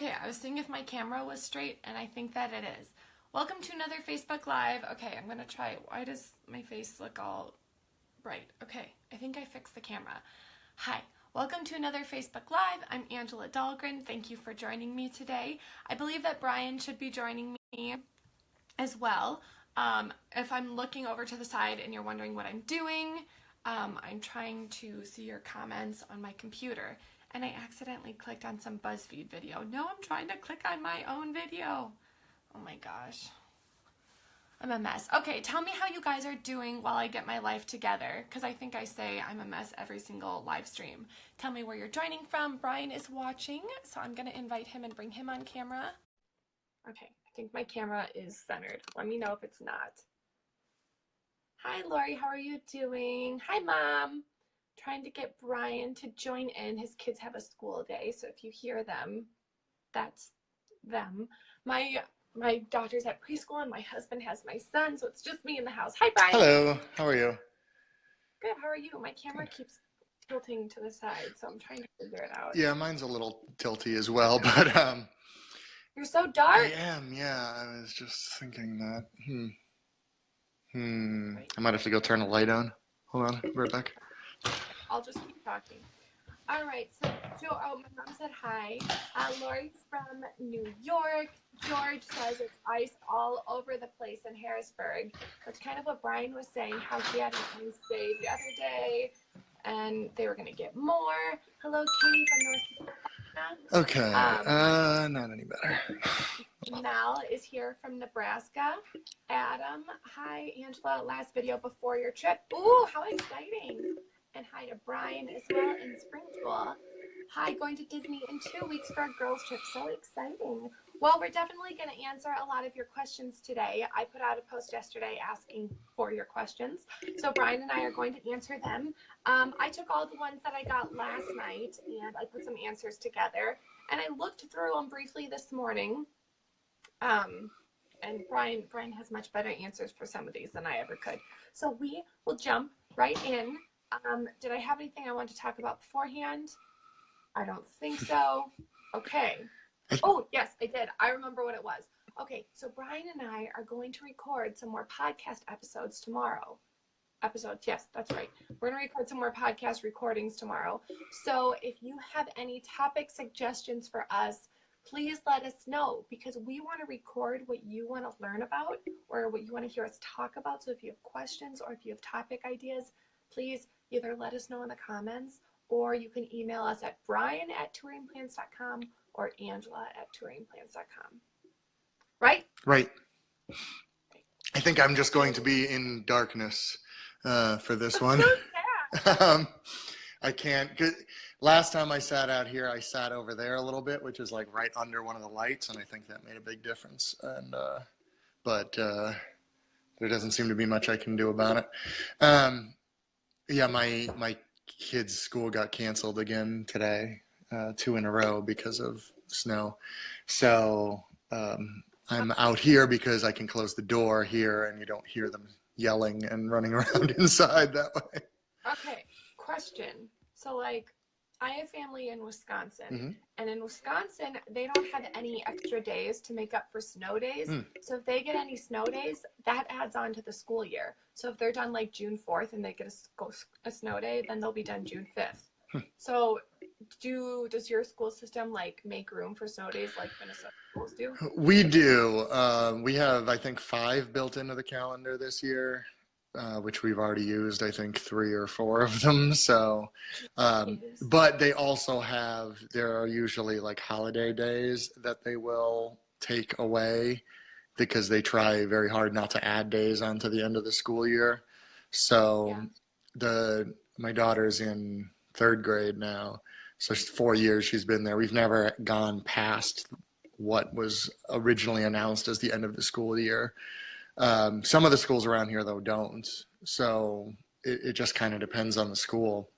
Okay, I was seeing if my camera was straight, and I think that it is. Welcome to another Facebook Live. Okay, I'm gonna try. Why does my face look all bright? Okay, I think I fixed the camera. Hi, welcome to another Facebook Live. I'm Angela Dahlgren. Thank you for joining me today. I believe that Brian should be joining me as well. If I'm looking over to the side and you're wondering what I'm doing, I'm trying to see your comments on my computer. And I accidentally clicked on some BuzzFeed video. No, I'm trying to click on my own video. Oh my gosh. I'm a mess. Okay, tell me how you guys are doing while I get my life together, because I think I say I'm a mess every single live stream. Tell me where you're joining from. Brian is watching, so I'm going to invite him and bring him on camera. Okay, I think my camera is centered. Let me know if it's not. Hi, Lori. How are you doing? Hi, Mom. Trying to get Brian to join in. His kids have a school day, so if you hear them, that's them. My daughter's at preschool and my husband has my son, so it's just me in the house. Hi, Brian. Hello. How are you? Good. How are you? My camera keeps tilting to the side, so I'm trying to figure it out. Yeah, mine's a little tilty as well, but You're so dark. I am. Yeah, I was just thinking that. I might have to go turn the light on. Hold on, right back. I'll just keep talking. All right, so Joe, my mom said hi. Lori's from New York. George says it's ice all over the place in Harrisburg. That's kind of what Brian was saying, how he had an ice day the other day, and they were going to get more. Hello, Katie from North Carolina. Okay, not any better. Mel is here from Nebraska. Adam, hi, Angela, last video before your trip. Ooh, how exciting. And hi to Brian as well in Springfield. Hi, going to Disney in 2 weeks for a girls trip. So exciting. Well, we're definitely going to answer a lot of your questions today. I put out a post yesterday asking for your questions. So Brian and I are going to answer them. I took all the ones that I got last night and I put some answers together. And I looked through them briefly this morning. And Brian has much better answers for some of these than I ever could. So we will jump right in. Did I have anything I wanted to talk about beforehand? I don't think so. Okay. Oh, yes, I did. I remember what it was. Okay, so Brian and I are going to record some more podcast episodes tomorrow. Yes, that's right. We're going to record some more podcast recordings tomorrow. So if you have any topic suggestions for us, please let us know, because we want to record what you want to learn about or what you want to hear us talk about. So if you have questions or if you have topic ideas, please either let us know in the comments or you can email us at brian@touringplans.com or angela@touringplans.com. Right? Right. I think I'm just going to be in darkness for this one. I can't. Last time I sat out here, I sat over there a little bit, which is like right under one of the lights, and I think that made a big difference. And but there doesn't seem to be much I can do about it. Yeah, my kids' school got canceled again today, 2 in a row because of snow. So I'm out here because I can close the door here and you don't hear them yelling and running around inside that way. Okay, question. So like, I have family in Wisconsin, and in Wisconsin, they don't have any extra days to make up for snow days. So if they get any snow days, that adds on to the school year. So if they're done like June 4th and they get a snow day, then they'll be done June 5th. So does your school system like make room for snow days like Minnesota schools do? We do. We have, I think, 5 built into the calendar this year. Which we've already used, I think, 3 or 4 of them. So, but they also have, there are usually like holiday days that they will take away because they try very hard not to add days onto the end of the school year. So my daughter's in 3rd grade now. So 4 years she's been there. We've never gone past what was originally announced as the end of the school year. Some of the schools around here, though, don't. So it just kind of depends on the school.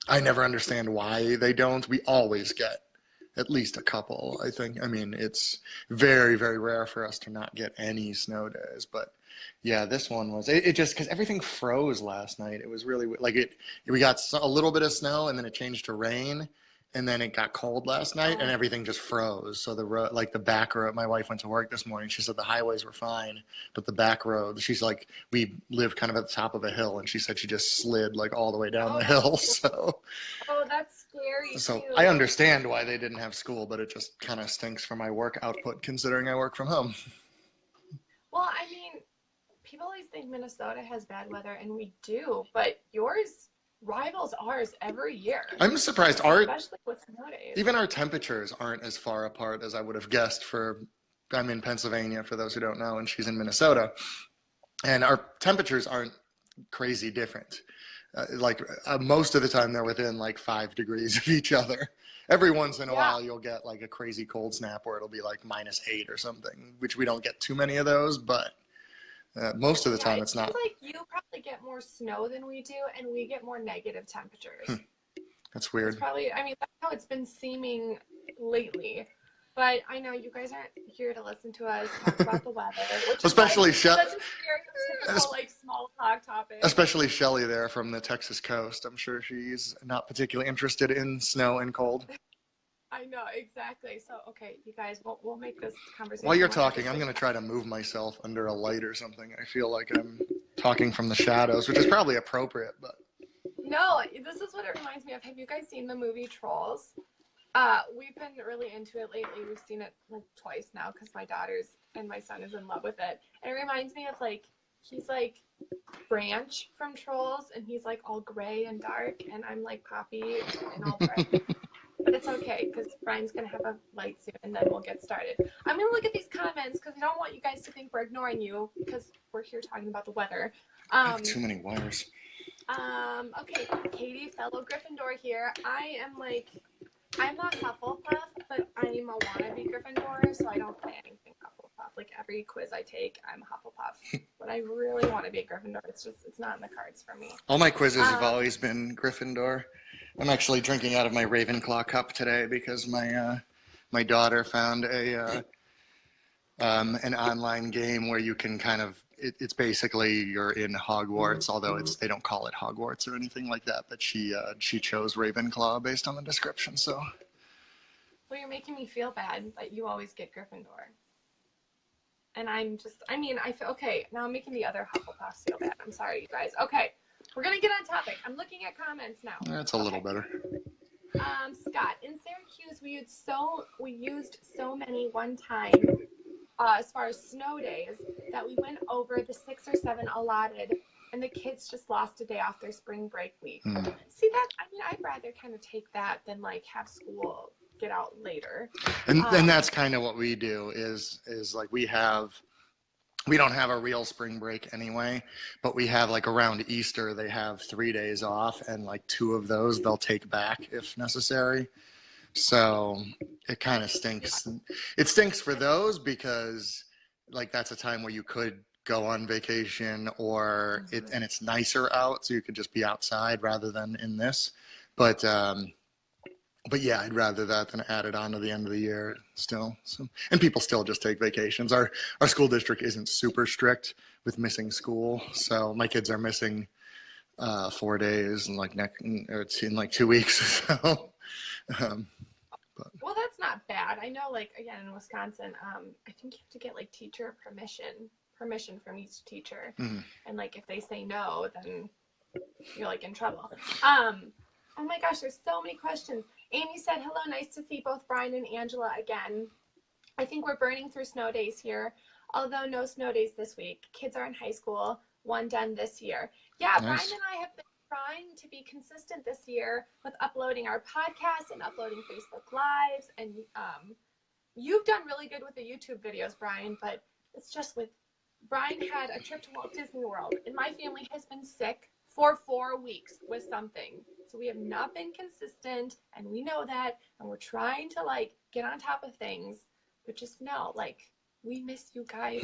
I never understand why they don't. We always get at least a couple, I think. I mean, it's very, very rare for us to not get any snow days. But yeah, this one was, it just, because everything froze last night. It was really, like we got a little bit of snow and then it changed to rain. And then it got cold last night and Oh, everything just froze. So the road, like the back road, my wife went to work this morning. She said the highways were fine, but the back road, she's like, we live kind of at the top of a hill, and she said she just slid like all the way down the hill. oh, oh, that's scary So I too. understand why they didn't have school, but it just kind of stinks for my work output considering I work from home. Well, I mean, people always think Minnesota has bad weather, and we do, but yours rivals ours every year, I'm surprised especially with snow days. even our temperatures aren't as far apart as I would have guessed I'm in Pennsylvania for those who don't know, and she's in Minnesota. And our temperatures aren't crazy different. Most of the time they're within like 5 degrees of each other. Every once in a Yeah, while you'll get like a crazy cold snap where it'll be like -8 or something, which we don't get too many of those, but most of the yeah. time It it's seems not. like you probably get more snow than we do, and we get more negative temperatures. That's That's weird. probably, I mean, that's how it's been seeming lately. But I know you guys aren't here to listen to us talk about the weather, which is like Especially such a stereotypical, like, small talk topic. especially Shelly there from the Texas coast. I'm sure she's not particularly interested in snow and cold. I know, exactly. So, okay, you guys, we'll make this While conversation you're more talking, I'm interesting. going to try to move myself under a light or something. I feel like I'm talking from the shadows, which is probably appropriate, but No, this is what it reminds me of. Have you guys seen the movie Trolls? We've been really into it lately. We've seen it like twice now because my daughters and my son is in love with it. And it reminds me of like, he's like Branch from Trolls, and he's like all gray and dark, and I'm like Poppy and all bright. But it's okay because Brian's gonna have a light soon, and then we'll get started. I'm gonna look at these comments because I don't want you guys to think we're ignoring you because we're here talking about the weather. I have too many wires. Okay, Katie, fellow Gryffindor here. I'm not Hufflepuff, but I'm a wannabe Gryffindor, so I don't play anything Hufflepuff. Like every quiz I take, I'm Hufflepuff. But I really want to be a Gryffindor. It's not in the cards for me. All my quizzes have always been Gryffindor. I'm actually drinking out of my Ravenclaw cup today because my daughter found an online game where you can kind of it's basically you're in Hogwarts, although they don't call it Hogwarts or anything like that. But she chose Ravenclaw based on the description. So Well, you're making me feel bad that you always get Gryffindor. And I feel okay. Now I'm making the other Hufflepuffs feel bad. I'm sorry, you guys. Okay, we're gonna get on topic. I'm looking at comments now. that's a little better. Scott, in Syracuse, we used so many one time, as far as snow days, that we went over the 6 or 7 allotted, and the kids just lost a day off their spring break week. See that? I mean, I'd rather kind of take that than like have school get out later. And that's kind of what we do is like we don't have a real spring break anyway, but we have like around Easter, they have 3 days off, and like 2 of those they'll take back if necessary. So it kind of stinks. It stinks for those because like that's a time where you could go on vacation and it's nicer out, so you could just be outside rather than in this. But yeah, I'd rather that than add it on to the end of the year still. So, and people still just take vacations. Our school district isn't super strict with missing school, so my kids are missing 4 days and it's in like 2 weeks or so. Well, that's not bad. I know, like again in Wisconsin, I think you have to get like teacher permission from each teacher, and like if they say no, then you're like in trouble. Oh my gosh, there's so many questions. Amy said, hello, nice to see both Brian and Angela again. I think we're burning through snow days here, although no snow days this week. Kids are in high school, 1 done this year. Yeah, nice. Brian and I have been trying to be consistent this year with uploading our podcast and uploading Facebook Lives. And you've done really good with the YouTube videos, Brian, but it's just with Brian had a trip to Walt Disney World, and my family has been sick for 4 weeks with something. So we have not been consistent, and we know that, and we're trying to like get on top of things, but just know, like, we miss you guys.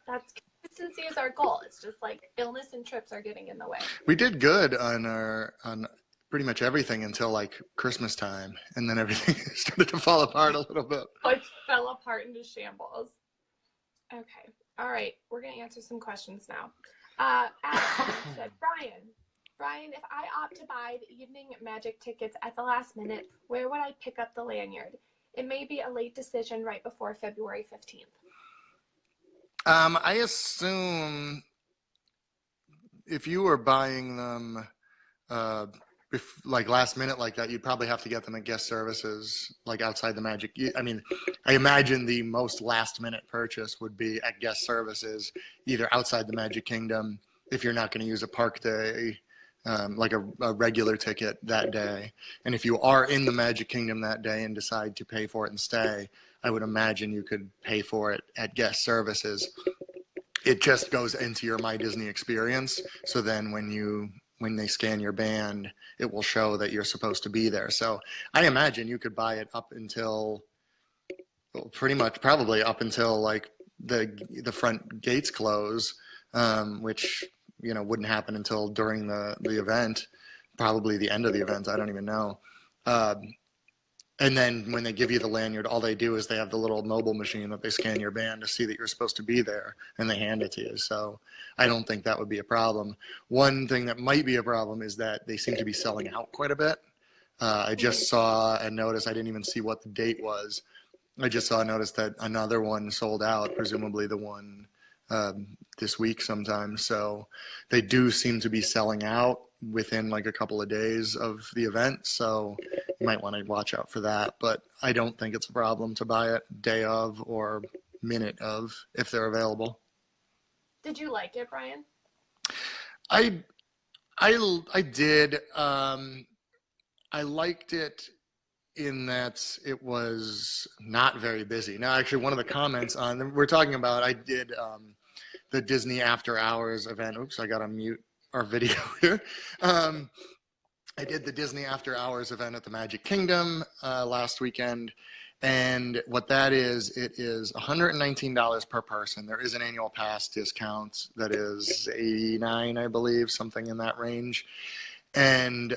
That's consistency is our goal. It's just like illness and trips are getting in the way. We did good on pretty much everything until like Christmas time, and then everything started to fall apart a little bit. Like fell apart into shambles. Okay. All right. We're going to answer some questions now. Adam said, Brian, Brian, if I opt to buy the evening magic tickets at the last minute, where would I pick up the lanyard? It may be a late decision right before February 15th. I assume if you were buying them uh, like last minute like that, you'd probably have to get them at guest services, like outside the Magic. I mean, I imagine the most last minute purchase would be at guest services, either outside the Magic Kingdom, if you're not going to use a park day, like a regular ticket that day. And if you are in the Magic Kingdom that day and decide to pay for it and stay, I would imagine you could pay for it at guest services. It just goes into your My Disney experience. So then when they scan your band, it will show that you're supposed to be there. So I imagine you could buy it up until pretty much probably up until like the front gates close, which wouldn't happen until during the event, probably the end of the event. I don't even know. And then when they give you the lanyard, all they do is they have the little mobile machine that they scan your band to see that you're supposed to be there, and they hand it to you. So I don't think that would be a problem. One thing that might be a problem is that they seem to be selling out quite a bit. I just saw a notice. I didn't even see what the date was. I just saw a notice that another one sold out, presumably the one this week sometime. So they do seem to be selling out within like a couple of days of the event. So you might want to watch out for that. But I don't think it's a problem to buy it day of or minute of if they're available. Did you like it, Brian? I did. I liked it in that it was not very busy. Now, actually, one of the comments we're talking about, I did the Disney After Hours event. Oops, I got to mute our video here. I did the Disney After Hours event at the Magic Kingdom last weekend. And what that is, it is $119 per person. There is an annual pass discount that is $89, I believe, something in that range. And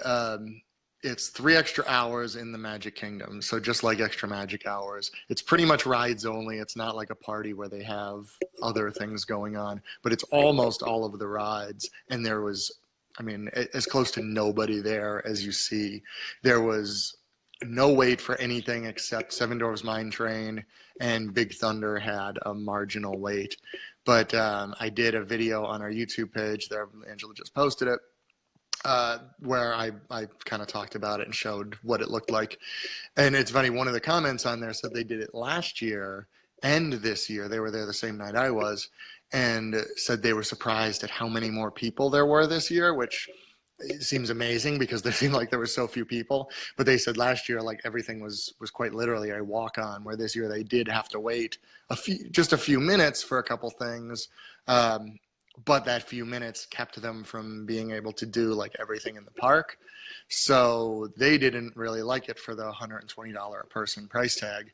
it's 3 extra hours in the Magic Kingdom. So just like extra magic hours, it's pretty much rides only. It's not like a party where they have other things going on, but it's almost all of the rides. And there was, I mean, as close to nobody there as you see. There was no wait for anything except Seven Dwarfs Mine Train, and Big Thunder had a marginal wait. But I did a video on our YouTube page there. Angela just posted it. Where I kind of talked about it and showed what it looked like. And it's funny, one of the comments on there said they did it last year and this year. They were there the same night I was, and said they were surprised at how many more people there were this year, which seems amazing because there seemed like there were so few people. But they said last year, like, everything was quite literally a walk-on, where this year they did have to wait just a few minutes for a couple things. But that few minutes kept them from being able to do like everything in the park. So they didn't really like it for the $120 a person price tag.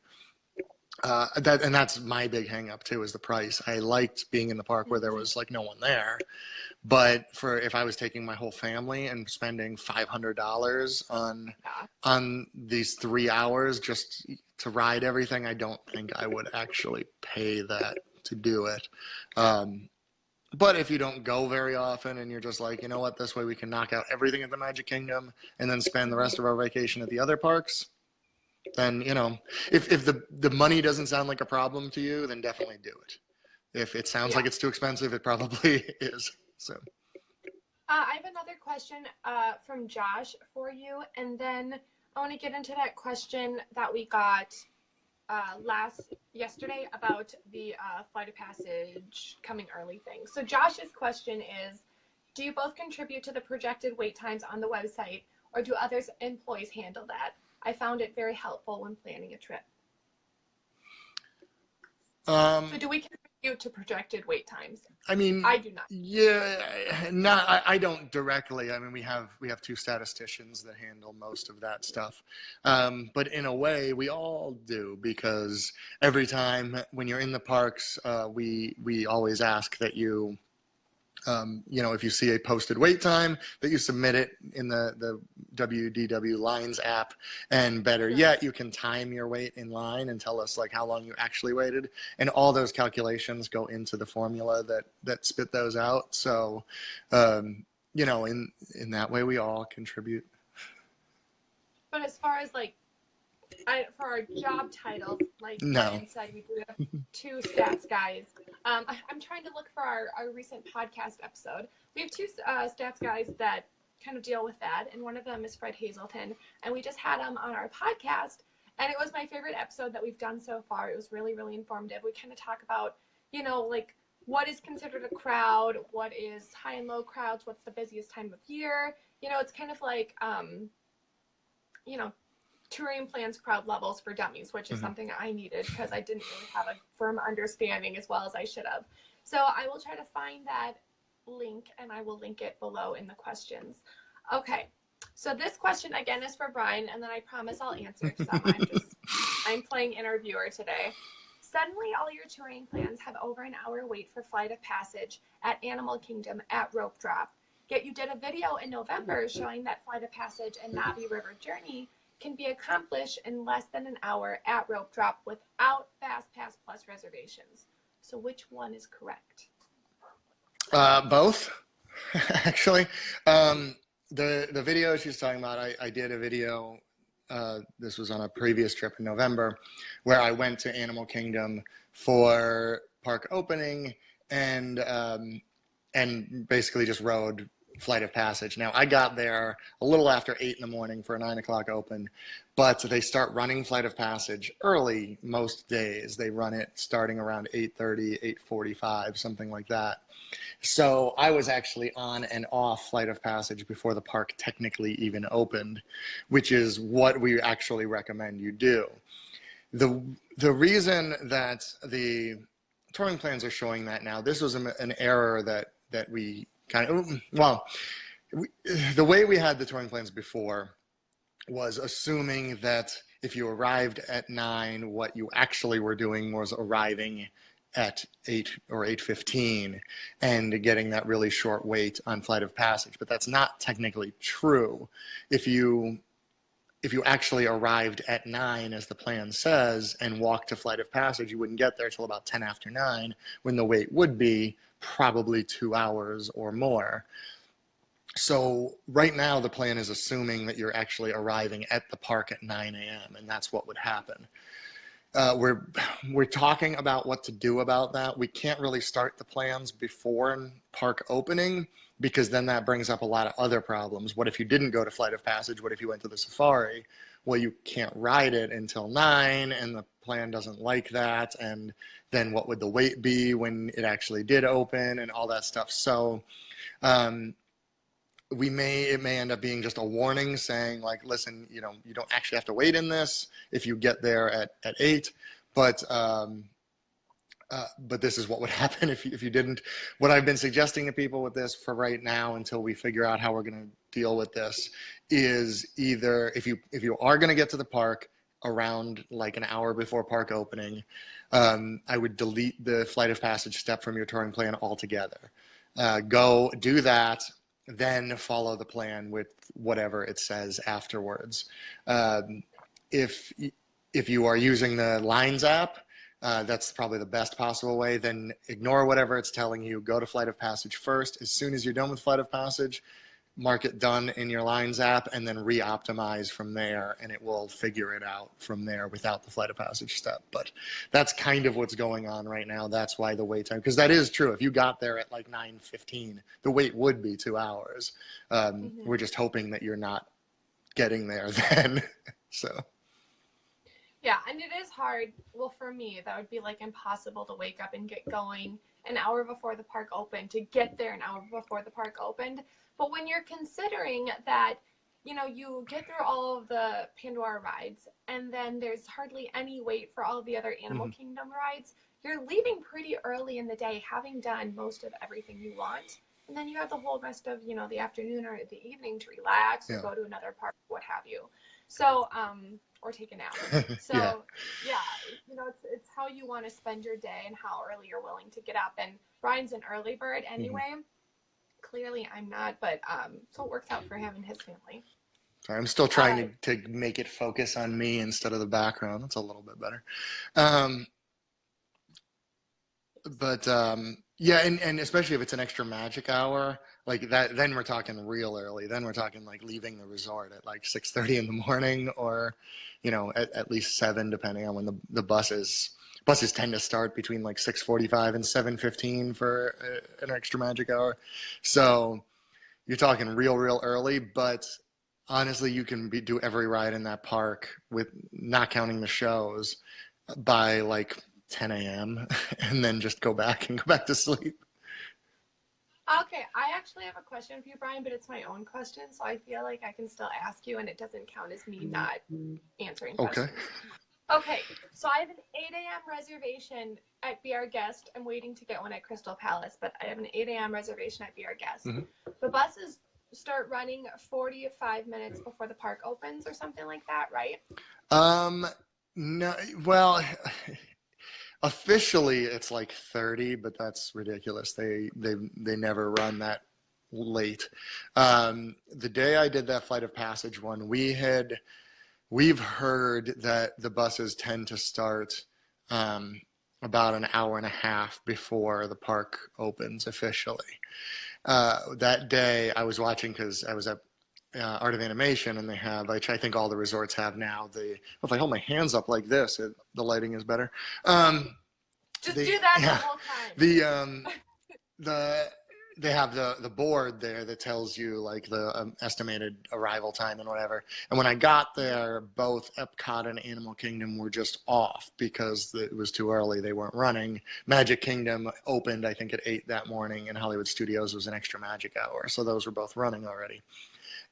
And that's my big hang up too, is the price. I liked being in the park where there was like no one there. But if I was taking my whole family and spending $500 on these 3 hours just to ride everything, I don't think I would actually pay that to do it. But if you don't go very often and you're just like, you know what, this way we can knock out everything at the Magic Kingdom and then spend the rest of our vacation at the other parks, then, if the money doesn't sound like a problem to you, then definitely do it. If it sounds like it's too expensive, it probably is. So I have another question from Josh for you, and then I want to get into that question that we got yesterday about the Flight of Passage coming early thing. So Josh's question is, do you both contribute to the projected wait times on the website, or do other employees handle that? I found it very helpful when planning a trip. So do we contribute to projected wait times? I mean, I do not. Yeah, I don't directly. I mean, we have 2 statisticians that handle most of that stuff. But in a way, we all do, because every time when you're in the parks, we always ask that you, if you see a posted wait time, that you submit it in the WDW Lines app, and better yet, you can time your wait in line and tell us like how long you actually waited, and all those calculations go into the formula that spit those out. So you know, in that way, we all contribute. But as far as like, for our job titles, like No. Brian said, we do have 2 stats guys. I'm trying to look for our recent podcast episode. We have 2 stats guys that kind of deal with that, and one of them is Fred Hazelton, and we just had him on our podcast, and it was my favorite episode that we've done so far. It was really, really informative. We kind of talk about, you know, like what is considered a crowd, what is high and low crowds, what's the busiest time of year. You know, it's kind of like, you know, TouringPlans crowd levels for dummies, which is something I needed because I didn't really have a firm understanding as well as I should have. So I will try to find that link, and I will link it below in the questions. Okay, so this question again is for Brian, and then I promise I'll answer some. I'm playing interviewer today. Suddenly all your touring plans have over an hour wait for flight of passage at Animal Kingdom at rope drop. Yet you did a video in November showing that flight of passage and Navi River journey can be accomplished in less than an hour at rope drop without Fast Pass Plus reservations. So which one is correct? Both, actually. The video she's talking about, I did a video, this was on a previous trip in November, where I went to Animal Kingdom for park opening and basically just rode Flight of Passage. Now, I got there a little after 8 in the morning for a 9 o'clock open, but they start running Flight of Passage early most days. They run it starting around 8:30, 8:45, something like that. So I was actually on and off Flight of Passage before the park technically even opened, which is what we actually recommend you do. The reason that the touring plans are showing that now, this was an error that we kind of, well, the way we had the touring plans before was assuming that if you arrived at 9, what you actually were doing was arriving at 8 or 8:15 and getting that really short wait on Flight of Passage. But that's not technically true. If you actually arrived at 9, as the plan says, and walked to Flight of Passage, you wouldn't get there till about 10 after 9, when the wait would be probably 2 hours or more. So right now the plan is assuming that you're actually arriving at the park at 9 a.m. and that's what would happen. We're talking about what to do about that. We can't really start the plans before park opening because then that brings up a lot of other problems. What if you didn't go to Flight of Passage? What if you went to the safari? Well, you can't ride it until 9 and the plan doesn't like that. And then what would the wait be when it actually did open and all that stuff. So it may end up being just a warning saying like, listen, you know, you don't actually have to wait in this if you get there at 8, but this is what would happen if you didn't. What I've been suggesting to people with this for right now until we figure out how we're going to deal with this is either if you are going to get to the park around like an hour before park opening, I would delete the Flight of Passage step from your touring plan altogether. Go do that, then follow the plan with whatever it says afterwards. If you are using the Lines app, that's probably the best possible way. Then ignore whatever it's telling you. Go to Flight of Passage first. As soon as you're done with Flight of Passage, mark it done in your Lines app and then re-optimize from there, and it will figure it out from there without the Flight of Passage step. But that's kind of what's going on right now. That's why the wait time, because that is true. If you got there at like 9:15, the wait would be 2 hours. We're just hoping that you're not getting there then. So. Yeah, and it is hard. Well, for me, that would be like impossible to wake up and get going an hour before the park opened, to get there an hour before the park opened. But when you're considering that, you know, you get through all of the Pandora rides and then there's hardly any wait for all of the other Animal Kingdom rides, you're leaving pretty early in the day, having done most of everything you want. And then you have the whole rest of, you know, the afternoon or the evening to relax or go to another park, what have you. So, or take a nap. So, yeah, you know, it's how you want to spend your day and how early you're willing to get up. And Brian's an early bird anyway. Clearly I'm not, but so it works out for him and his family. Sorry, I'm still trying to make it focus on me instead of the background. That's a little bit better. Yeah, and especially if it's an extra magic hour, like that, then we're talking real early. Then we're talking like leaving the resort at like 6:30 in the morning, or, at least 7, depending on when the buses tend to start between like 6:45 and 7:15 for an extra magic hour. So you're talking real early, but honestly, you can do every ride in that park with not counting the shows by like 10 a.m. and then just go back and go back to sleep. Okay, I actually have a question for you, Brian, but it's my own question, so I feel like I can still ask you and it doesn't count as me not answering Okay. questions. Okay, so I have an 8 a.m. reservation at Be Our Guest. I'm waiting to get one at Crystal Palace, but I have an 8 a.m. reservation at Be Our Guest. Mhm. The buses start running 45 minutes before the park opens or something like that, right? No, well, officially it's like 30, but that's ridiculous. They never run that late. The day I did that Flight of Passage one, we've heard that the buses tend to start about an hour and a half before the park opens officially. That day I was watching, because I was at Art of Animation, and they have, which I think all the resorts have now, if I hold my hands up like this, the lighting is better. Just do that yeah, the whole time. the they have the board there that tells you like the estimated arrival time and whatever. And when I got there, both Epcot and Animal Kingdom were just off because it was too early. They weren't running. Magic Kingdom opened, I think, at 8 that morning, and Hollywood Studios was an extra magic hour. So those were both running already.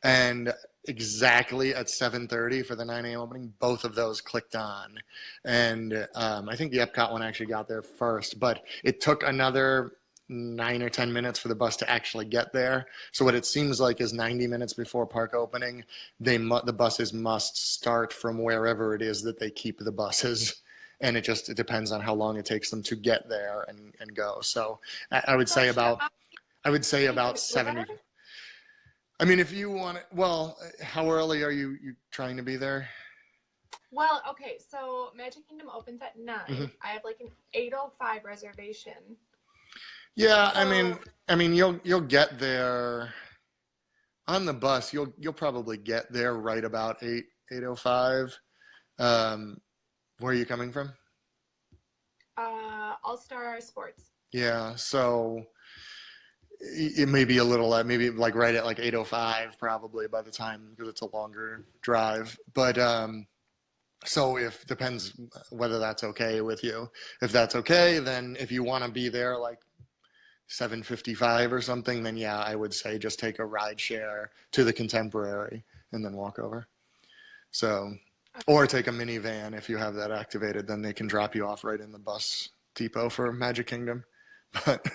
And exactly at 7:30 for the 9 a.m. opening, both of those clicked on. And I think the Epcot one actually got there first, but it took another 9 or 10 minutes for the bus to actually get there. So what it seems like is 90 minutes before park opening, the buses must start from wherever it is that they keep the buses. And it depends on how long it takes them to get there and go. So I would say about 70. I mean, if you want to, well, how early are you trying to be there? Well, okay, so Magic Kingdom opens at 9. Mm-hmm. I have like an 8:05 reservation. Yeah, So, I mean, you'll get there on the bus. You'll probably get there right about 8:05. Where are you coming from? All Star Sports. Yeah, so it may be a little, maybe like right at like 8:05 probably by the time, because it's a longer drive. But so if depends whether that's okay with you. If that's okay, then if you want to be there like 7:55 or something, then yeah, I would say just take a ride share to the Contemporary and then walk over. So, or take a minivan if you have that activated, then they can drop you off right in the bus depot for Magic Kingdom. But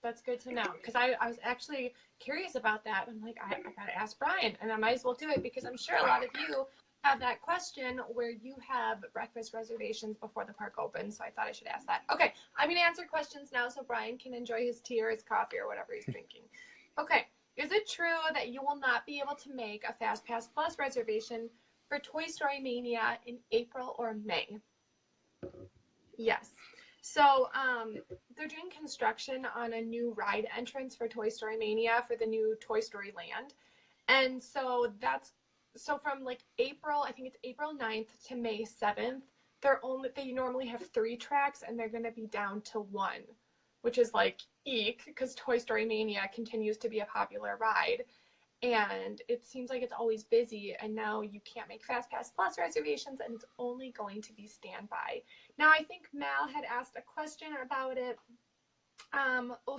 that's good to know, because I was actually curious about that. I'm like, I got to ask Brian, and I might as well do it because I'm sure a lot of you have that question where you have breakfast reservations before the park opens, so I thought I should ask that. Okay, I'm going to answer questions now so Brian can enjoy his tea or his coffee or whatever he's drinking. Okay, is it true that you will not be able to make a FastPass Plus reservation for Toy Story Mania in April or May? Yes. So they're doing construction on a new ride entrance for Toy Story Mania for the new Toy Story Land. And so from like April, I think it's April 9th to May 7th, they normally have 3 tracks, and they're going to be down to 1, which is like eek, because Toy Story Mania continues to be a popular ride. And it seems like it's always busy, and now you can't make FastPass Plus reservations, and it's only going to be standby. Now, I think Mal had asked a question about it.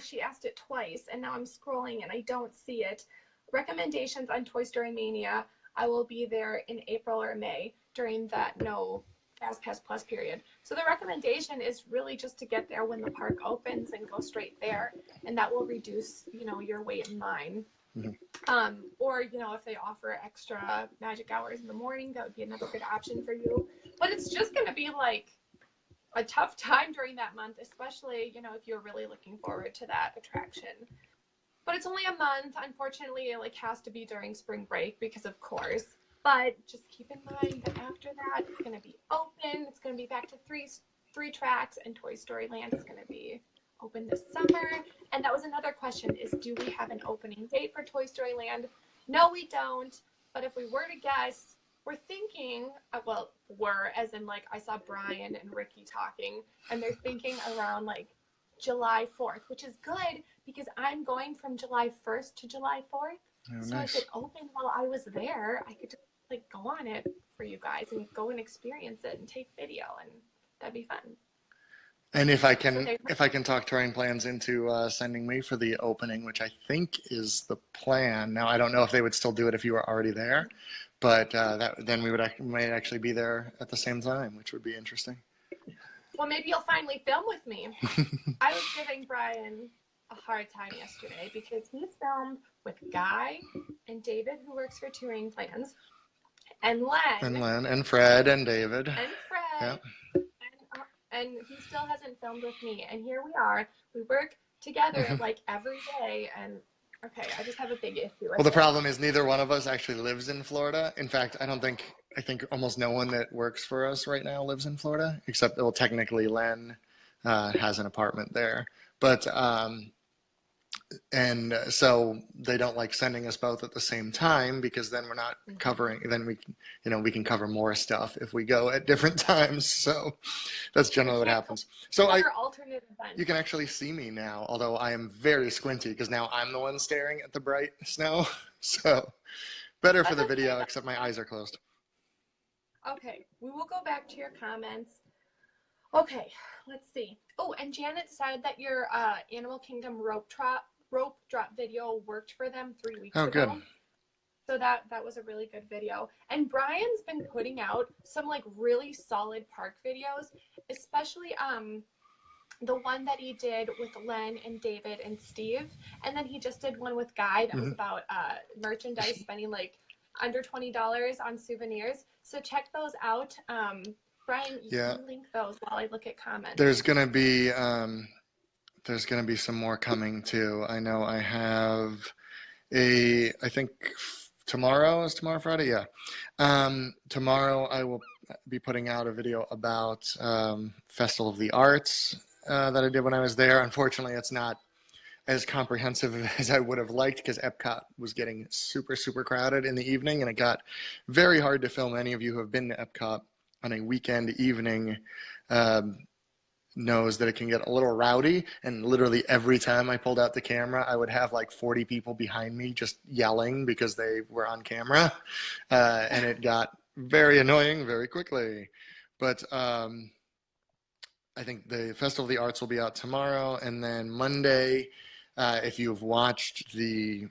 She asked it twice, and now I'm scrolling and I don't see it. Recommendations on Toy Story Mania. I will be there in April or May during that no FastPass Plus period. So the recommendation is really just to get there when the park opens and go straight there, and that will reduce, your wait in line. Mm-hmm. Or, if they offer extra magic hours in the morning, that would be another good option for you. But it's just going to be like a tough time during that month, especially, if you're really looking forward to that attraction. But it's only a month. Unfortunately, it has to be during spring break because of course. But just keep in mind that after that, it's going to be open. It's going to be back to three tracks, and Toy Story Land is going to be open this summer. And that was another question is, do we have an opening date for Toy Story Land? No, we don't. But if we were to guess, we're thinking, as in like I saw Brian and Ricky talking, and they're thinking around like July 4th, which is good because I'm going from July 1st to July 4th. Oh, so nice. if it opened while I was there, I could just like go on it for you guys and go and experience it and take video, and that'd be fun. And if I can talk TouringPlans into sending me for the opening, which I think is the plan. Now I don't know if they would still do it if you were already there, but then we might actually be there at the same time, which would be interesting. Well, maybe you'll finally film with me. I was giving Brian a hard time yesterday because he's filmed with Guy and David, who works for TouringPlans, and Len And Fred and David and Fred. Yep. And he still hasn't filmed with me. And here we are. We work together like every day. And okay, I just have a big issue with Well, the it. problem is neither one of us actually lives in Florida. In fact, I think almost no one that works for us right now lives in Florida, except, well, technically Len has an apartment there. But and so they don't like sending us both at the same time because then we're not covering, then we can cover more stuff if we go at different times. So that's generally what happens. So you can actually see me now, although I am very squinty because now I'm the one staring at the bright snow. So better for the video, except my eyes are closed. Okay, we will go back to your comments. Okay, let's see. Oh, and Janet said that your Animal Kingdom rope drop video worked for them 3 weeks ago. Oh, good. So that was a really good video. And Brian's been putting out some like really solid park videos, especially the one that he did with Len and David and Steve. And then he just did one with Guy that was about merchandise, spending like under $20 on souvenirs. So check those out. Brian, you can link those while I look at comments. There's gonna be some more coming too. I know I have I think tomorrow is Friday? Yeah. Tomorrow I will be putting out a video about Festival of the Arts that I did when I was there. Unfortunately, it's not as comprehensive as I would have liked because Epcot was getting super, super crowded in the evening, and it got very hard to film. Any of you who have been to Epcot on a weekend evening knows that it can get a little rowdy, and literally every time I pulled out the camera, I would have like 40 people behind me just yelling because they were on camera, and it got very annoying very quickly. But I think the Festival of the Arts will be out tomorrow, and then Monday, if you've watched the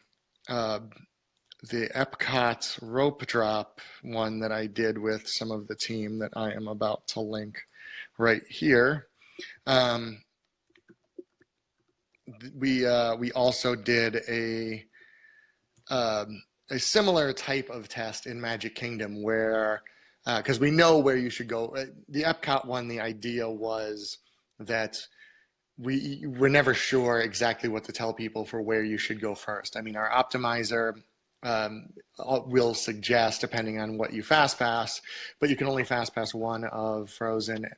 Epcot rope drop one that I did with some of the team that I am about to link right here. We also did a similar type of test in Magic Kingdom where, because we know where you should go. The Epcot one, the idea was that we're never sure exactly what to tell people for where you should go first. I mean, our optimizer will suggest, depending on what you fast pass, but you can only fast pass one of Frozen,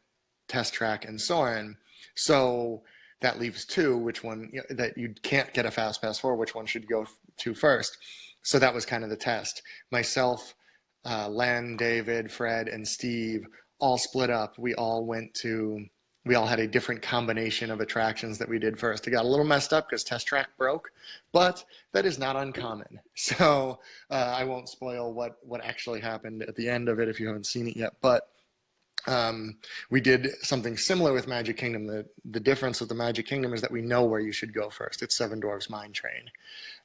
Test Track, and Soarin'. So that leaves two, which one that you can't get a fast pass for, which one should go to first. So that was kind of the test. Myself, Len, David, Fred, and Steve all split up. We all had a different combination of attractions that we did first. It got a little messed up because Test Track broke, but that is not uncommon. So I won't spoil what actually happened at the end of it if you haven't seen it yet. But we did something similar with Magic Kingdom. The difference with the Magic Kingdom is that we know where you should go first. It's Seven Dwarfs Mine Train,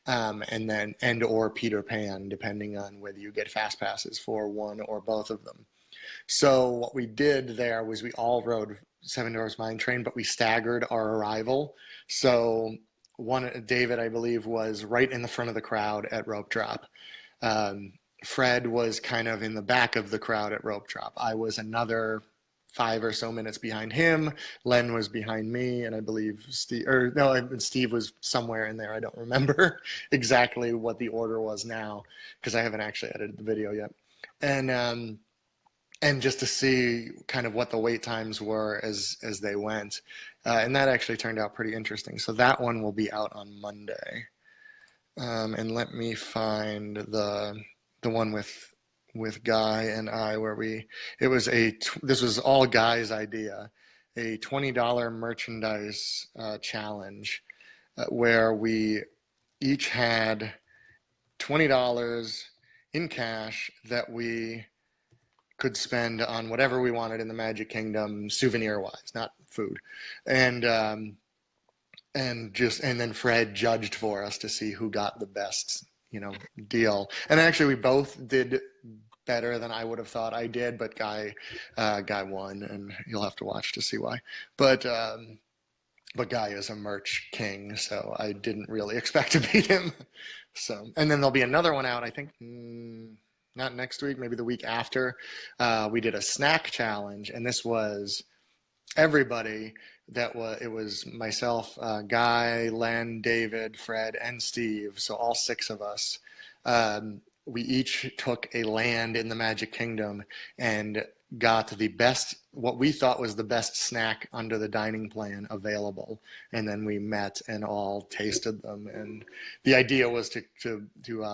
and or Peter Pan, depending on whether you get fast passes for one or both of them. So what we did there was we all rode Seven Dwarfs Mine Train, but we staggered our arrival. So David, I believe, was right in the front of the crowd at rope drop. Fred was kind of in the back of the crowd at rope drop. I was another 5 or so minutes behind him. Len was behind me, and I believe Steve was somewhere in there. I don't remember exactly what the order was now because I haven't actually edited the video yet. And and just to see kind of what the wait times were as they went, and that actually turned out pretty interesting. So that one will be out on Monday, and let me find the one with Guy and I where this was all Guy's idea, a $20 merchandise challenge where we each had $20 in cash that we could spend on whatever we wanted in the Magic Kingdom, souvenir wise, not food. And then Fred judged for us to see who got the best, deal. And actually we both did better than I would have thought I did, but Guy won, and you'll have to watch to see why. But Guy is a merch king, so I didn't really expect to beat him. So, and then there'll be another one out, I think, not next week, maybe the week after. We did a snack challenge, and this was everybody. It was myself, Guy, Len, David, Fred, and Steve. So all 6 of us. We each took a land in the Magic Kingdom and got what we thought was the best snack under the dining plan available. And then we met and all tasted them. And the idea was to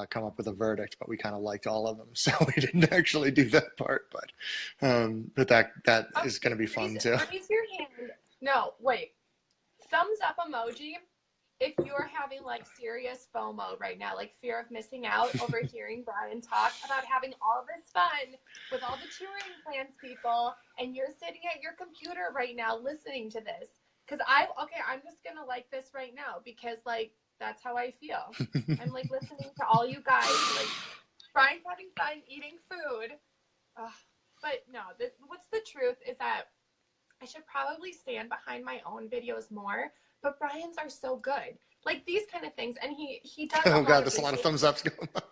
come up with a verdict, but we kind of liked all of them. So we didn't actually do that part, but that is going to be fun too. Raise your hand. No, wait. Thumbs up emoji if you're having like serious FOMO right now, like fear of missing out over hearing Brian talk about having all this fun with all the TouringPlans people, and you're sitting at your computer right now listening to this. Because I'm just gonna like this right now because like that's how I feel. I'm like listening to all you guys, like Brian's having fun eating food. But no, what's the truth is that I should probably stand behind my own videos more. But Brian's are so good. Like these kind of things. And he does oh God, there's a lot of thumbs ups going on.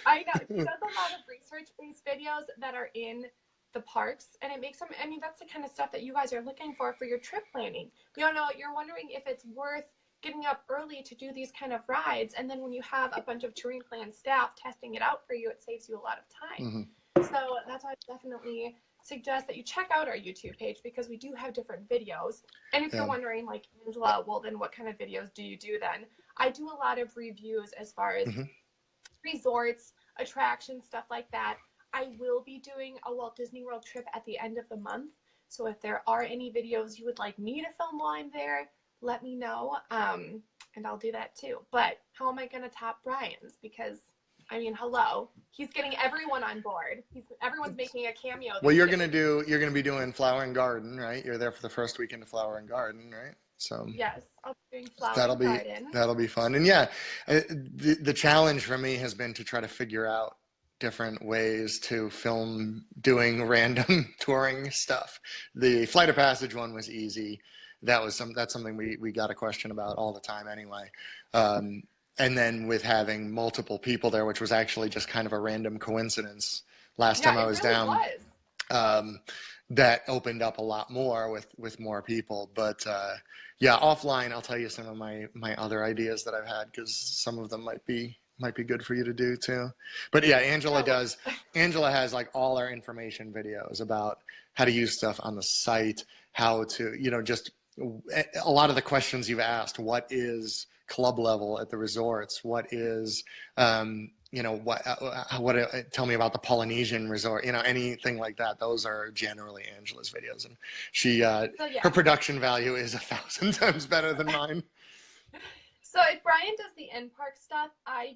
I know. He does a lot of research-based videos that are in the parks. And it makes them, I mean, that's the kind of stuff that you guys are looking for your trip planning. You're wondering if it's worth getting up early to do these kind of rides. And then when you have a bunch of TouringPlans staff testing it out for you, it saves you a lot of time. So that's why I definitely suggest that you check out our YouTube page because we do have different videos. And if you're wondering, like, Angela, well, then what kind of videos do you do then? I do a lot of reviews as far as resorts, attractions, stuff like that. I will be doing a Walt Disney World trip at the end of the month. So if there are any videos you would like me to film while I'm there, let me know. And I'll do that too. But how am I going to top Brian's? Because I mean, hello. He's getting everyone on board. Everyone's making a cameo. Well, you're gonna be doing Flower and Garden, right? You're there for the first weekend of Flower and Garden, right? So yes, I'll be doing Flower and Garden. That'll be fun. And yeah, the challenge for me has been to try to figure out different ways to film doing random touring stuff. The Flight of Passage one was easy. That's something we got a question about all the time anyway. And then with having multiple people there, which was actually just kind of a random coincidence last time I was down, that opened up a lot more with more people. But yeah, offline, I'll tell you some of my other ideas that I've had because some of them might be good for you to do too. But yeah, Angela has like all our information videos about how to use stuff on the site, how to, just a lot of the questions you've asked. What is club level at the resorts? What is, tell me about the Polynesian resort, anything like that. Those are generally Angela's videos. And she, her production value is 1,000 times better than mine. So if Brian does the in-park stuff, I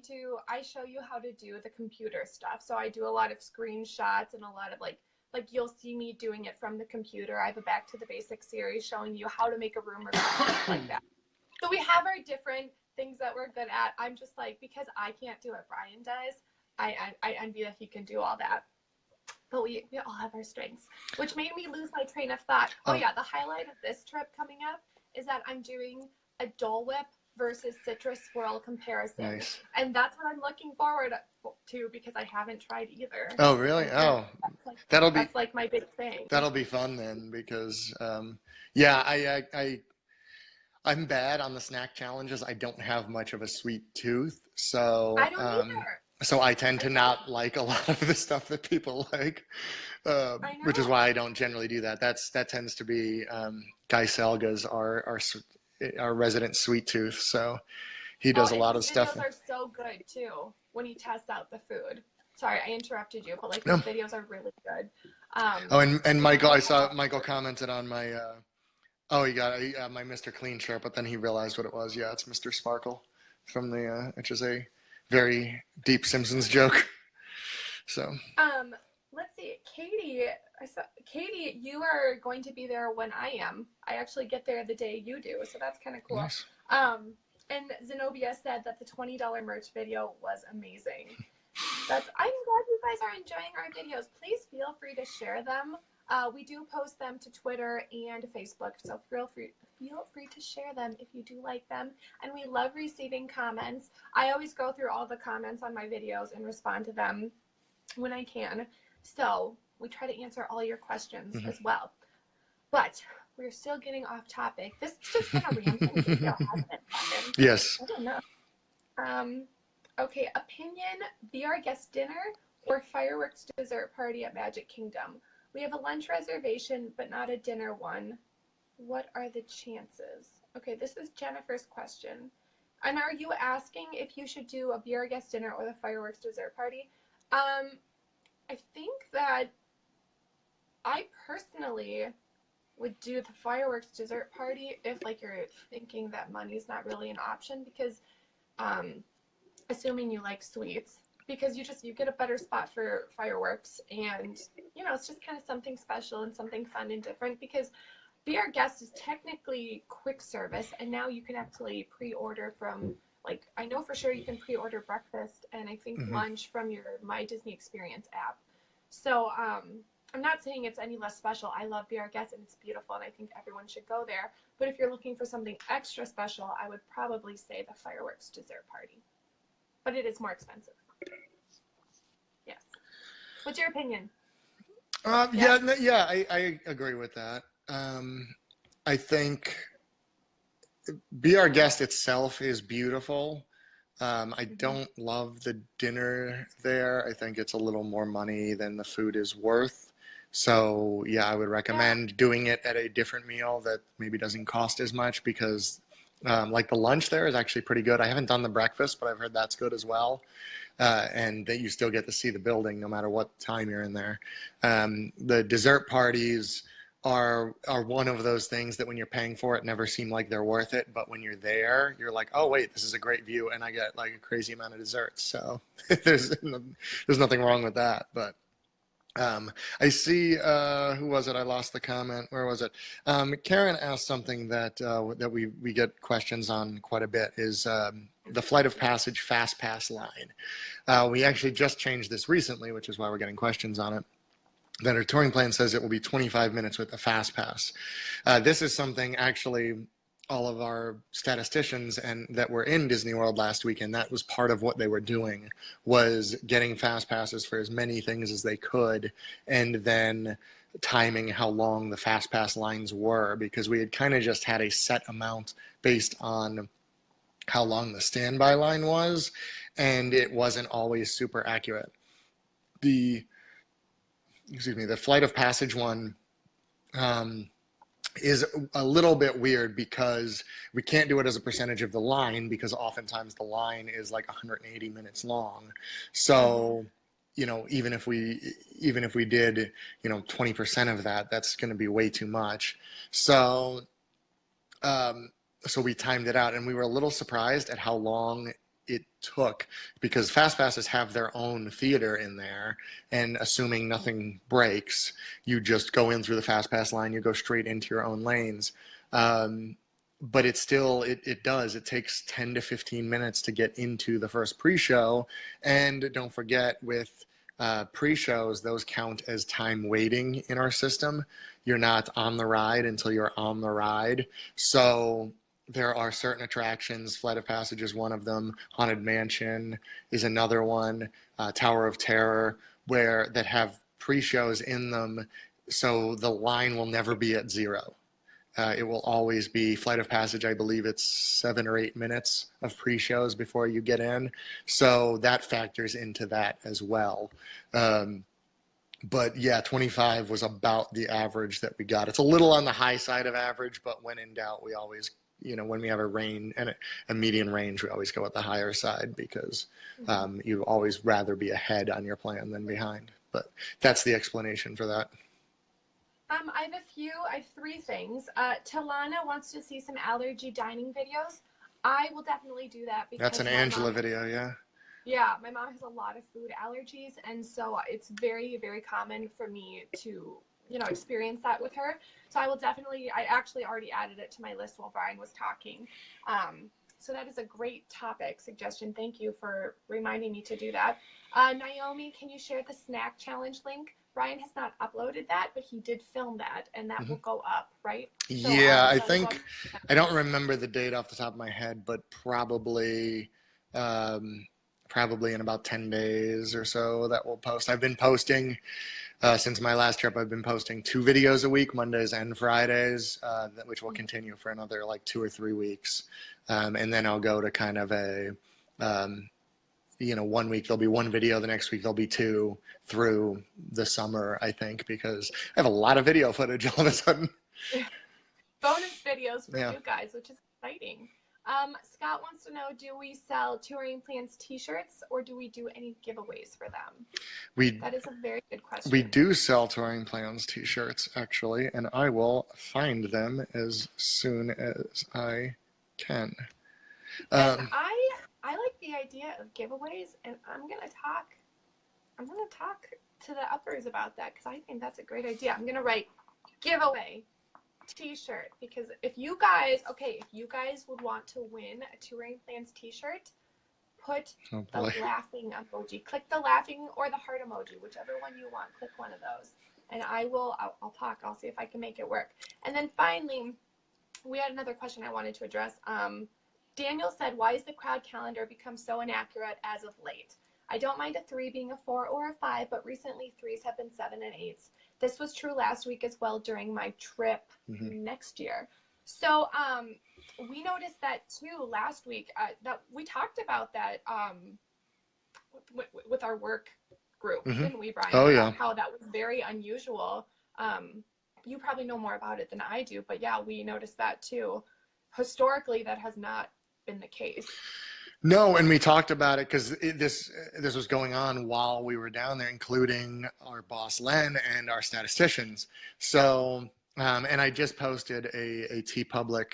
show you how to do the computer stuff. So I do a lot of screenshots and a lot of like you'll see me doing it from the computer. I have a Back to the Basics series showing you how to make a room or something like that. So we have our different things that we're good at. I'm just like, because I can't do what Brian does, I envy that he can do all that. But we all have our strengths, which made me lose my train of thought. Oh yeah, the highlight of this trip coming up is that I'm doing a Dole Whip versus Citrus Swirl comparison. Nice. And that's what I'm looking forward to because I haven't tried either. Oh, really? Oh, that's like my big thing. That'll be fun then because, I'm bad on the snack challenges. I don't have much of a sweet tooth. So I don't either. So I tend to not like a lot of the stuff that people like, I which is know. why I don't generally do that. That tends to be Guy Selga's our resident sweet tooth. So he Oh, does a and lot his of stuff. videos are so good too when he tests out the food. Sorry, I interrupted you, but like his No. videos are really good. Oh, and If you Michael, I look him saw up, Michael commented on my. Oh, he got my Mr. Clean shirt, but then he realized what it was. Yeah, it's Mr. Sparkle from which is a very deep Simpsons joke. So. um, let's see, Katie. Katie, you are going to be there when I am. I actually get there the day you do, so that's kind of cool. Nice. And Zenobia said that the $20 merch video was amazing. I'm glad you guys are enjoying our videos. Please feel free to share them. We do post them to Twitter and Facebook, so feel free to share them if you do like them. And we love receiving comments. I always go through all the comments on my videos and respond to them when I can. So we try to answer all your questions as well. But we're still getting off topic. This has just been a rambling video, hasn't it, Brian? Yes. I don't know. Okay, opinion, be our guest dinner or fireworks dessert party at Magic Kingdom. We have a lunch reservation, but not a dinner one. What are the chances? Okay, this is Jennifer's question. And are you asking if you should do a be our guest dinner or the fireworks dessert party? I think that I personally would do the fireworks dessert party if like you're thinking that money's not really an option, because assuming you like sweets, because you get a better spot for fireworks, and it's just kind of something special and something fun and different, because Be Our Guest is technically quick service, and now you can actually pre-order from, like, I know for sure you can pre-order breakfast and I think lunch from your My Disney Experience app. So I'm not saying it's any less special. I love Be Our Guest and it's beautiful and I think everyone should go there. But if you're looking for something extra special, I would probably say the fireworks dessert party. But it is more expensive. Yes. What's your opinion? Yeah, I agree with that. I think Be Our Guest itself is beautiful. I don't love the dinner there. I think it's a little more money than the food is worth. So yeah, I would recommend doing it at a different meal that maybe doesn't cost as much, because like the lunch there is actually pretty good. I haven't done the breakfast, but I've heard that's good as well. And that you still get to see the building no matter what time you're in there. The dessert parties are one of those things that when you're paying for it never seem like they're worth it, but when you're there you're like, oh wait, this is a great view and I get like a crazy amount of desserts. So there's nothing wrong with that. But I see, who was it? I lost the comment. Where was it? Karen asked something that we get questions on quite a bit, is the Flight of Passage Fast Pass line. We actually just changed this recently, which is why we're getting questions on it. That our touring plan says it will be 25 minutes with the Fast Pass. This is something actually all of our statisticians and that were in Disney World last weekend, that was part of what they were doing, was getting fast passes for as many things as they could, and then timing how long the fast pass lines were, because we had kind of just had a set amount based on how long the standby line was, and it wasn't always super accurate. The Flight of Passage one is a little bit weird, because we can't do it as a percentage of the line, because oftentimes the line is like 180 minutes long. So, even if we did, 20% of that, that's going to be way too much. So, so we timed it out, and we were a little surprised at how long it took, because fast passes have their own theater in there, and assuming nothing breaks, you just go in through the fast pass line, you go straight into your own lanes. But it takes 10 to 15 minutes to get into the first pre-show. And don't forget, with pre-shows, those count as time waiting in our system. You're not on the ride until you're on the ride. So there are certain attractions, Flight of Passage is one of them, Haunted Mansion is another one, Tower of Terror, that have pre-shows in them, so the line will never be at zero. It will always be Flight of Passage. I believe it's 7 or 8 minutes of pre-shows before you get in. So that factors into that as well. But yeah, 25 was about the average that we got. It's a little on the high side of average, but when in doubt, we always, when we have a range and a median range, we always go with the higher side because you always rather be ahead on your plan than behind. But that's the explanation for that. I have 3 things. Talana wants to see some allergy dining videos. I will definitely do that because that's an Angela video, yeah. Yeah, my mom has a lot of food allergies, and so it's very, very common for me to, experience that with her. So I actually already added it to my list while Brian was talking. So that is a great topic suggestion. Thank you for reminding me to do that. Naomi, can you share the snack challenge link? Brian has not uploaded that, but he did film that, and that will go up, right? So, yeah, I think, I don't remember the date off the top of my head, but probably in about 10 days or so that we'll post. I've been posting since my last trip. I've been posting 2 videos a week, Mondays and Fridays, which will continue for another like 2 or 3 weeks. And then I'll go to kind of a, 1 week there'll be 1 video, the next week there'll be 2 through the summer, I think, because I have a lot of video footage all of a sudden. Bonus videos for you guys, which is exciting. Scott wants to know, do we sell Touring Plans t-shirts or do we do any giveaways for them? That is a very good question. We do sell Touring Plans t-shirts, actually, and I will find them as soon as I can. And I like the idea of giveaways, and I'm gonna talk to the uppers about that because I think that's a great idea. I'm gonna write giveaway t-shirt because if you guys would want to win a Touring Plans t-shirt, put the laughing emoji. Click the laughing or the heart emoji, whichever one you want. Click one of those, and I'll talk. I'll see if I can make it work. And then finally, we had another question I wanted to address. Daniel said, why has the crowd calendar become so inaccurate as of late? I don't mind a 3 being a 4 or a 5, but recently 3s have been 7 and 8s. This was true last week as well during my trip next year. So we noticed that too last week. That we talked about that with our work group, didn't we, Brian? Oh, yeah. How that was very unusual. You probably know more about it than I do, but yeah, we noticed that too. Historically, that has not been the case. No, and we talked about it because this was going on while we were down there, including our boss Len and our statisticians. So, and I just posted a TeePublic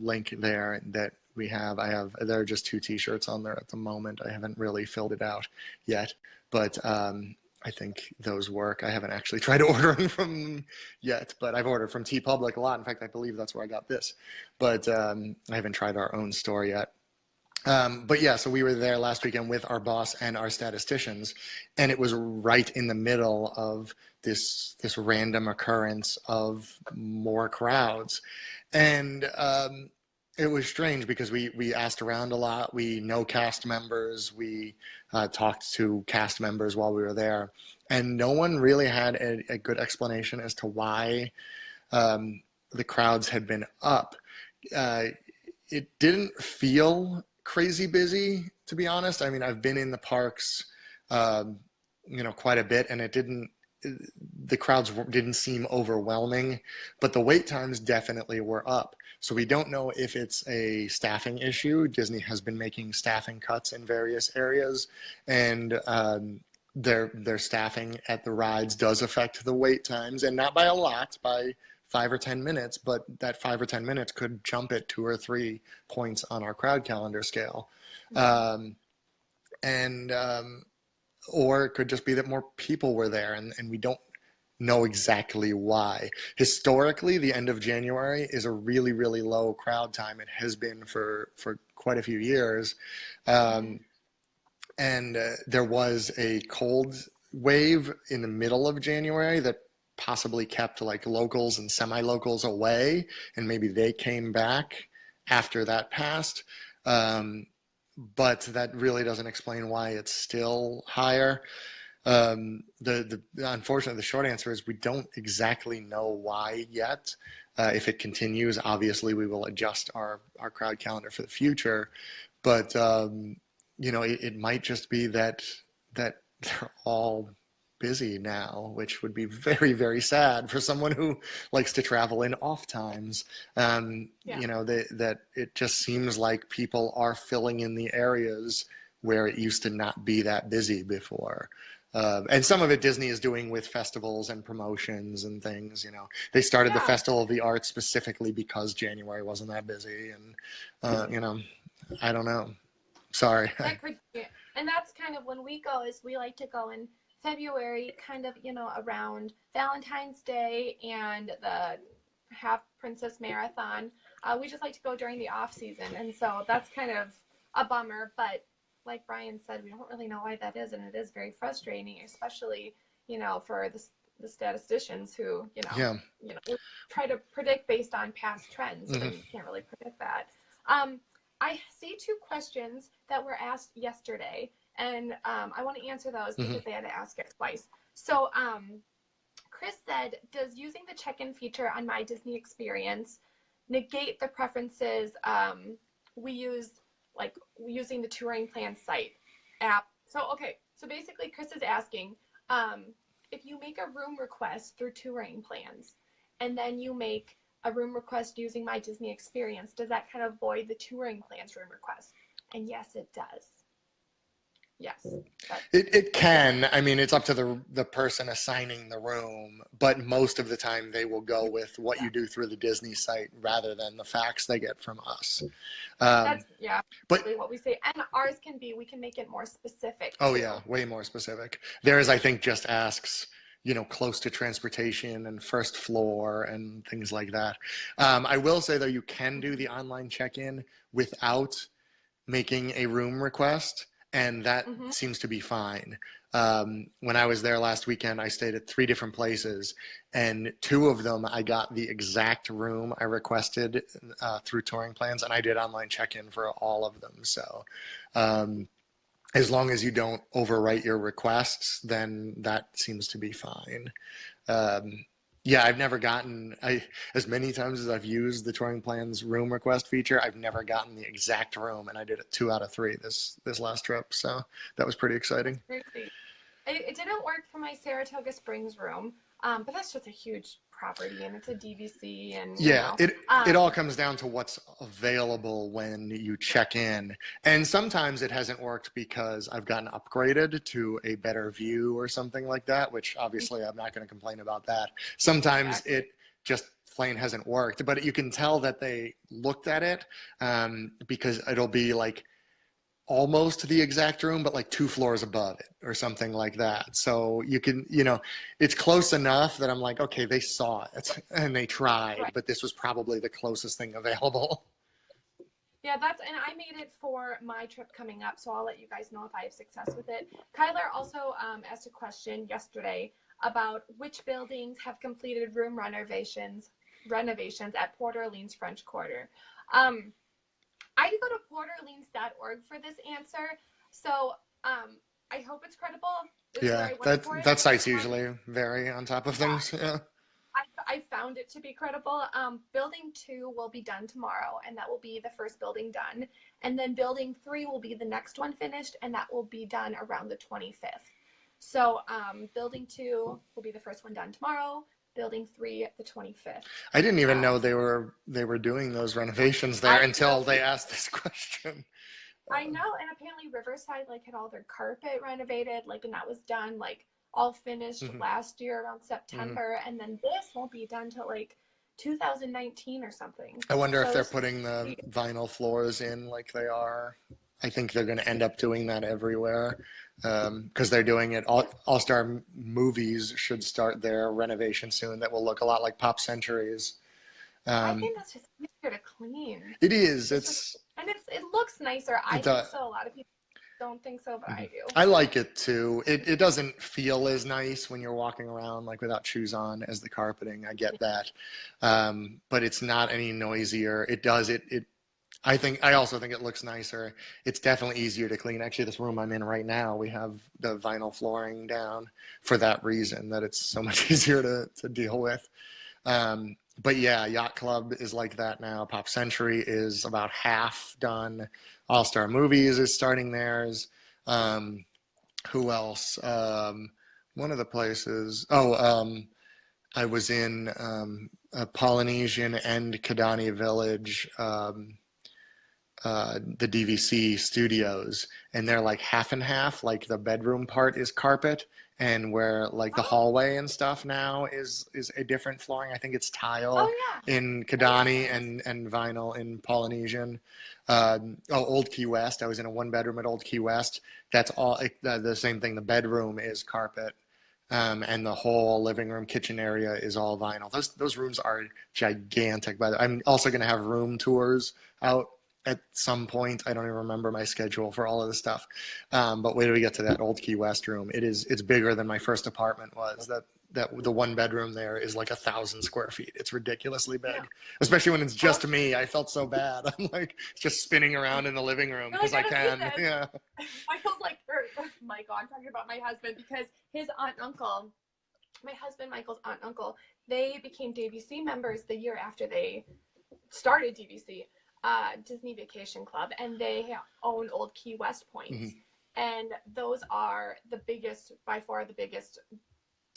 link there that we have. There are just 2 t-shirts on there at the moment. I haven't really filled it out yet, but I think those work. I haven't actually tried ordering from them yet, but I've ordered from TeePublic a lot. In fact, I believe that's where I got this, but I haven't tried our own store yet. But yeah, so we were there last weekend with our boss and our statisticians, and it was right in the middle of this random occurrence of more crowds. And it was strange because we asked around a lot. We know cast members. We talked to cast members while we were there, and no one really had a good explanation as to why the crowds had been up. It didn't feel crazy busy, to be honest. I mean, I've been in the parks, quite a bit, and the crowds didn't seem overwhelming, but the wait times definitely were up. So we don't know if it's a staffing issue. Disney has been making staffing cuts in various areas, and their staffing at the rides does affect the wait times, and not by a lot, by 5 or 10 minutes, but that 5 or 10 minutes could jump it 2 or 3 points on our crowd calendar scale. Or it could just be that more people were there, and we don't know exactly why. Historically, the end of January is a really, really low crowd time. It has been for quite a few years. And there was a cold wave in the middle of January that possibly kept like locals and semi-locals away, and maybe they came back after that passed. But that really doesn't explain why it's still higher. Unfortunately, the short answer is we don't exactly know why yet. If it continues, obviously we will adjust our crowd calendar for the future. But it might just be that they're all busy now, which would be very, very sad for someone who likes to travel in off times. Yeah. That it just seems like people are filling in the areas where it used to not be that busy before. And some of it Disney is doing with festivals and promotions and things. They started the Yeah. Festival of the Arts specifically because January wasn't that busy. And, I don't know. Sorry. That could be. And that's kind of when we go, is we like to go in February, kind of, around Valentine's Day and the Half Princess Marathon. We just like to go during the off season. And so that's kind of a bummer. But like Brian said, we don't really know why that is. And it is very frustrating, especially, for the statisticians who, Yeah. try to predict based on past trends. Mm-hmm. And you can't really predict that. I see 2 questions that were asked yesterday, and I want to answer those because they had to ask it twice. So Chris said, does using the check-in feature on My Disney Experience negate the preferences we use, like using the TouringPlans site app? So basically Chris is asking, if you make a room request through TouringPlans and then you make a room request using My Disney Experience, does that kind of void the TouringPlans room request? And yes, it does. Yes. It can. I mean, it's up to the person assigning the room, but most of the time they will go with what you do through the Disney site rather than the facts they get from us. That's but what we say. And ours we can make it more specific. Oh, yeah, way more specific. Theirs, I think, just asks, close to transportation and first floor and things like that. I will say, though, you can do the online check-in without making a room request, and that seems to be fine. When I was there last weekend, I stayed at 3 different places, and 2 of them I got the exact room I requested through TouringPlans, and I did online check-in for all of them. So as long as you don't overwrite your requests, then that seems to be fine. I've never gotten, as many times as I've used the TouringPlans room request feature, I've never gotten the exact room, and I did it 2 out of 3 this last trip. So that was pretty exciting. That's crazy. It didn't work for my Saratoga Springs room, but that's just a huge property, and it's a DVC, and it all comes down to what's available when you check in, and sometimes it hasn't worked because I've gotten upgraded to a better view or something like that, which obviously I'm not going to complain about that. Sometimes it just plain hasn't worked, but you can tell that they looked at it because it'll be like almost the exact room, but like 2 floors above it or something like that. So you can, it's close enough that I'm like, okay, they saw it and they tried, but this was probably the closest thing available. Yeah, and I made it for my trip coming up, so I'll let you guys know if I have success with it. Kyler also asked a question yesterday about which buildings have completed room renovations at Port Orleans French Quarter. I did go to portorleans.org for this answer, so I hope it's credible. That site's usually very on top of things. Yeah. I found it to be credible. Building 2 will be done tomorrow, and that will be the first building done. And then building 3 will be the next one finished, and that will be done around the 25th. So building 2 will be the first one done tomorrow. Building 3 the 25th. I didn't even know they were doing those renovations there until they asked this question. I know, and apparently Riverside had all their carpet renovated, and that was done all finished last year around September, and then this won't be done till 2019 or something. I wonder if they're putting the vinyl floors in like they are. I think they're going to end up doing that everywhere because they're doing it. All-Star Movies should start their renovation soon that will look a lot like Pop Centuries. I think that's just easier to clean. It is. It looks nicer. I think so. A lot of people don't think so, but I do. I like it too. It doesn't feel as nice when you're walking around without shoes on as the carpeting. I get that. But it's not any noisier. It I also think it looks nicer. It's definitely easier to clean. Actually, this room I'm in right now, we have the vinyl flooring down for that reason, that it's so much easier to deal with. But yeah, Yacht Club is like that now. Pop Century is about half done. All Star Movies is starting theirs. Um, who else? One of the places. I was in Polynesian and Kidani Village, the DVC studios, and they're like half and half. Like the bedroom part is carpet, and where like the Oh, hallway and stuff now is a different flooring. I think it's oh tile yeah, in that makes Kidani sense. and vinyl in Polynesian. Old Key West. I was in a one bedroom at Old Key West. That's all the same thing. The bedroom is carpet. And the whole living room, kitchen area is all vinyl. Those rooms are gigantic. By the way, I'm also going to have room tours out at some point. I don't even remember my schedule for all of this stuff. But wait till we get to that Old Key West room. It's bigger than my first apartment was. That the one bedroom there is like 1,000 square feet. It's ridiculously big, Yeah. especially when it's Oh, just me. I felt so bad. I'm like just spinning around in the living room you're like, because I I don't need can. this. Yeah. Michael's like, Michael, I'm talking about my husband because his aunt and uncle, my husband Michael's aunt and uncle, they became DVC members the year after they started DVC, Disney Vacation Club, and they own Old Key West points. Mm-hmm. And those are the biggest, by far the biggest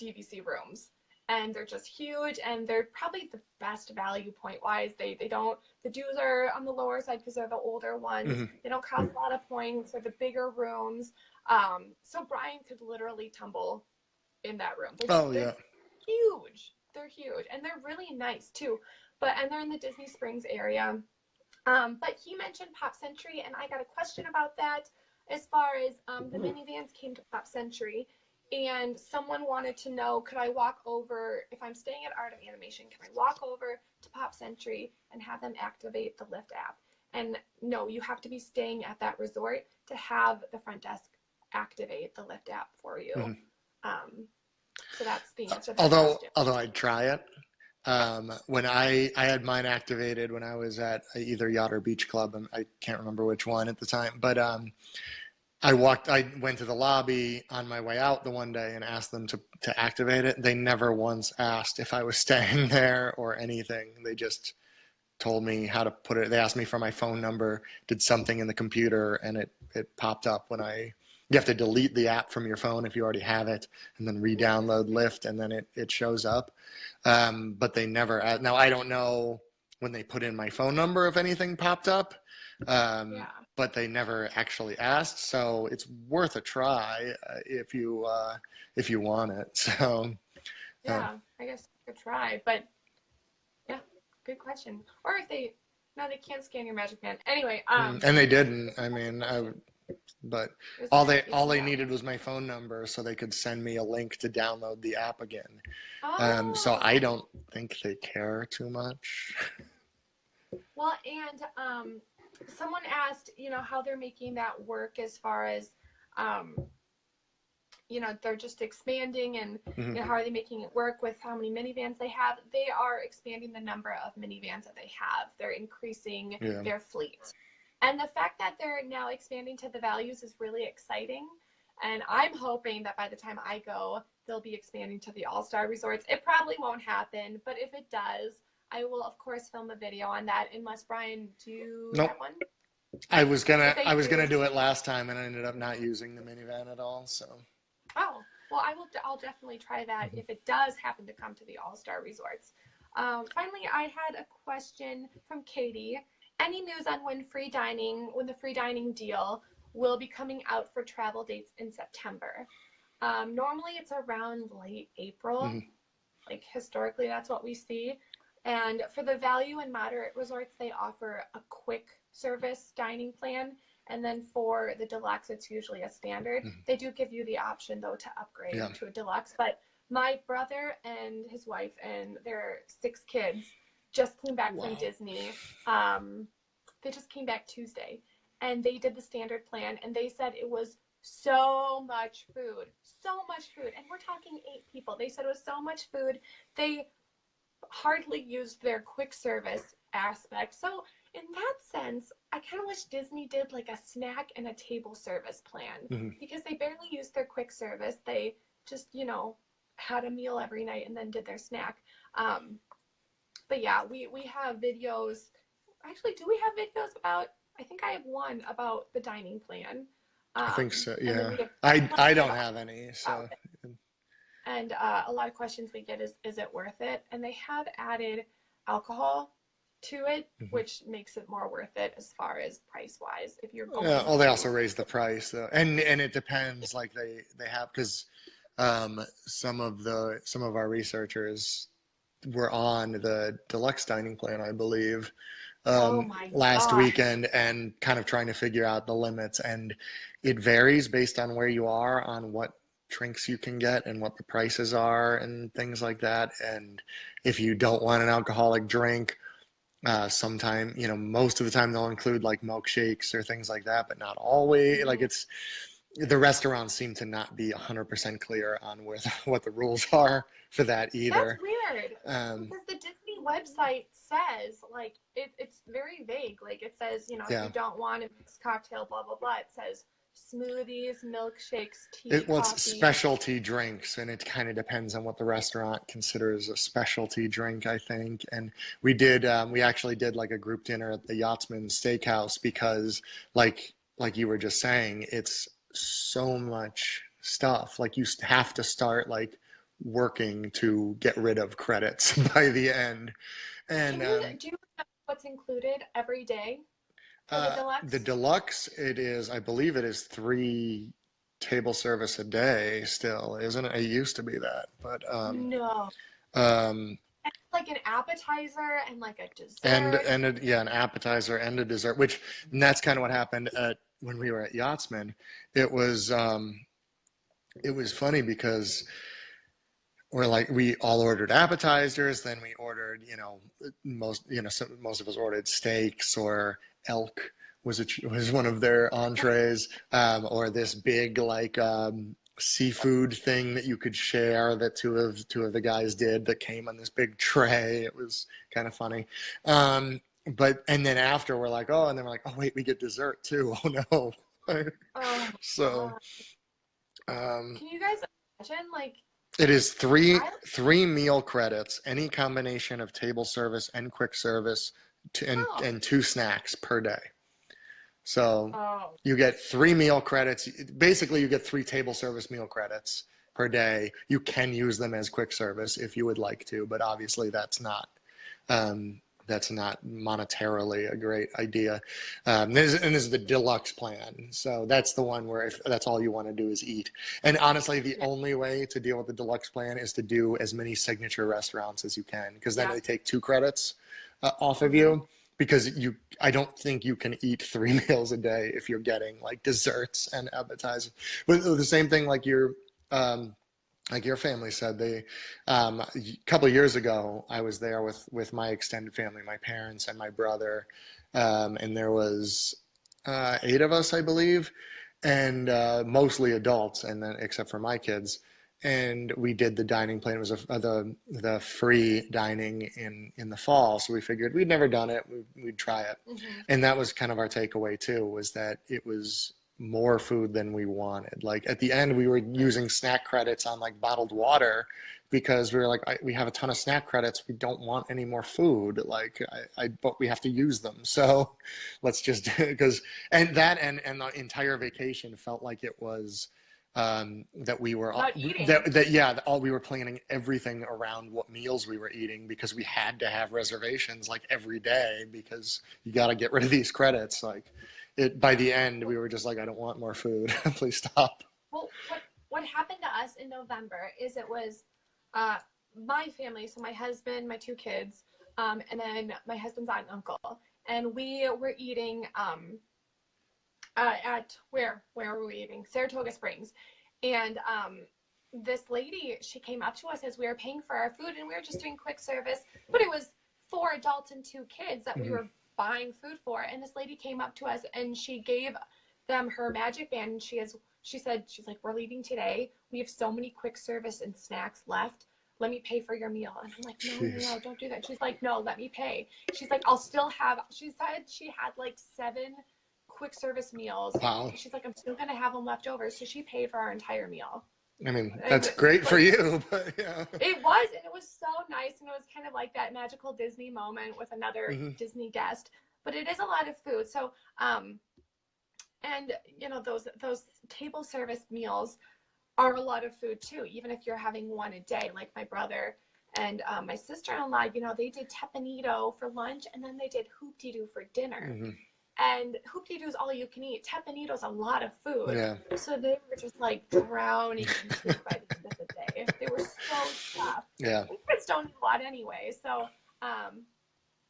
DVC rooms. And they're just huge, and they're probably the best value point wise. They don't, the dues are on the lower side because they're the older ones. Mm-hmm. They don't cost a lot of points. They're the bigger rooms. So Brian could literally tumble in that room. Oh They're yeah. huge. They're huge, and they're really nice too. And they're in the Disney Springs area. But he mentioned Pop Century, and I got a question about that as far as the minivans came to Pop Century, and someone wanted to know, could I walk over, if I'm staying at Art of Animation, can I walk over to Pop Century and have them activate the Lyft app? And no, you have to be staying at that resort to have the front desk activate the Lyft app for you. Mm-hmm. So that's the answer to that Although question. I'd try it. When I had mine activated when I was at either Yacht or Beach Club, and I can't remember which one at the time, but I went to the lobby on my way out the one day and asked them to activate it. They never once asked if I was staying there or anything. They just told me how to put it. They asked me for my phone number, did something in the computer, and it popped up when you have to delete the app from your phone if you already have it, and then re-download Lyft, and then it shows up. But they never, now I don't know when they put in my phone number if anything popped up, Yeah. but they never actually asked. So it's worth a try if you want it. So Yeah, I guess I could try, but yeah, good question. Or if no, they can't scan your Magic Band. Anyway, and they didn't. I mean, but it's all they yeah. needed was my phone number so they could send me a link to download the app again. So I Oh, don't think they care too much. well, and someone asked, how they're making that work as far as, um, they're just expanding and Mm-hmm. how are they making it work with how many minivans they have? They are expanding the number of minivans that they have. They're increasing Yeah. their fleet. And the fact that they're now expanding to the values is really exciting. And I'm hoping that by the time I go, they'll be expanding to the all-star resorts. It probably won't happen, but if it does, I will of course film a video on that unless Brian do Nope. that one. I was If gonna they I was do, gonna do it last time and I ended up not using the minivan at all. So oh, well, I'll definitely try that if it does happen to come to the all-star resorts. Finally, I had a question from Katie. Any news on when the free dining deal will be coming out for travel dates in September? Normally it's around late April. mm-hmm. Like historically, that's what we see. And for the value and moderate resorts, they offer a quick service dining plan. And then for the deluxe, it's usually a standard. Mm-hmm. They do give you the option, though, to upgrade Yeah. to a deluxe. But my brother and his wife and their 6 kids just came back from Disney. They just came back Tuesday. And they did the standard plan. And they said it was so much food. So much food. And we're talking 8 people. They said it was so much food. They hardly used their quick service aspect. So in that sense, I kind of wish Disney did like a snack and a table service plan Mm-hmm. because they barely used their quick service. They just, had a meal every night and then did their snack. But yeah, we have videos. Actually, do we have videos about? I think I have one about the dining plan. I think so. And then Yeah. we have I plenty don't about have any. So. it. And a lot of questions we get is it worth it? And they have added alcohol to it, Mm-hmm. which makes it more worth it as far as price wise. If you're Yeah. going Oh, they to, also raised the price though, and it depends. Like they have because some of our researchers were on the deluxe dining plan, I believe, oh my last gosh, weekend, and kind of trying to figure out the limits. And it varies based on where you are, on what drinks you can get and what the prices are and things like that. And if you don't want an alcoholic drink, sometime, most of the time they'll include like milkshakes or things like that, but not always. Like it's the restaurants seem to not be 100% clear on what the rules are for that that's either. weird because the Disney website says like it's very vague. Like it says, if Yeah. you don't want a mixed cocktail, blah blah blah. It says smoothies, milkshakes, tea, Well, it's coffee. specialty drinks, and it kind of depends on what the restaurant considers a specialty drink, I think. And we actually did like a group dinner at the Yachtsman Steakhouse because, like you were just saying, it's so much stuff. Like you have to start like working to get rid of credits by the end. And Do you know what's included every day for the the deluxe? deluxe, I believe it is 3 table service a day still, isn't it? It used to be that, but No. um, Like an appetizer and like a and dessert. yeah, an appetizer and a dessert, and that's kind of what happened when we were at Yachtsman. It was it was funny because we all ordered appetizers, then we ordered, most of us ordered steaks, or elk was one of their entrees, or this big like seafood thing that you could share, that two of the guys did, that came on this big tray. It was kind of funny. But and then after we're like, oh, and then we're like, oh wait, we get dessert too. Oh no. Oh my So God. um, Can you guys imagine? Like, it is three I, three meal credits, any combination of table service and quick service, oh, and 2 snacks per day. So oh, you get 3 meal credits. Basically, you get 3 table service meal credits per day. You can use them as quick service if you would like to, but obviously um, that's not monetarily a great idea. This is the deluxe plan. So that's the one where if that's all you want to do is eat. And honestly, the yeah, only way to deal with the deluxe plan is to do as many signature restaurants as you can, because then yeah. they take 2 credits off of Mm-hmm. you. Because I don't think you can eat 3 meals a day if you're getting like desserts and appetizers. But the same thing um, like your family said, a couple of years ago, I was there with my extended family, my parents and my brother, and there was 8 of us, I believe, and mostly adults, and then except for my kids. And we did the dining plan. It was the free dining in the fall, so we figured we'd never done it, we'd try it, Mm-hmm. and that was kind of our takeaway too. Was that it was more food than we wanted. Like at the end, we were using snack credits on like bottled water because we were like, we have a ton of snack credits. We don't want any more food. Like, but we have to use them. So let's just, because, and the entire vacation felt like it was, that we were About eating. that all we were planning everything around what meals we were eating, because we had to have reservations like every day, because you got to get rid of these credits. Like, by the end, we were just like, I don't want more food. Please stop. Well, what happened to us in November is it was uh, my family, so my husband, my 2 kids, and then my husband's aunt and uncle, and we were eating at where were we eating? Saratoga Springs, and this lady, she came up to us as we were paying for our food, and we were just doing quick service, but it was 4 adults and 2 kids that we Mm-hmm. were buying food for, and this lady came up to us and she gave them her magic band, and she said, she's like, we're leaving today, we have so many quick service and snacks left, let me pay for your meal. And I'm like, no, Jeez. don't do that. She's like, no, let me pay. She's like, I'll still have, she said she had like 7 quick service meals. Wow. She's like, I'm still going to have them left over. So she paid for our entire meal. I mean, And that's great like, for you, but yeah. it was, and it was so nice. And it was kind of like that magical Disney moment with another Mm-hmm. Disney guest. But it is a lot of food. So, and you know, those table service meals are a lot of food too, even if you're having one a day. Like my brother and my sister-in-law, you know, they did tepanito for lunch, and then they did hoop-de-doo for dinner. Mm-hmm. And hoop-de-doo is all you can eat. Tepanito's a lot of food. Yeah. So they were just like drowning in food by the end of the day. They were so stuffed. Yeah. And kids don't eat a lot anyway. So,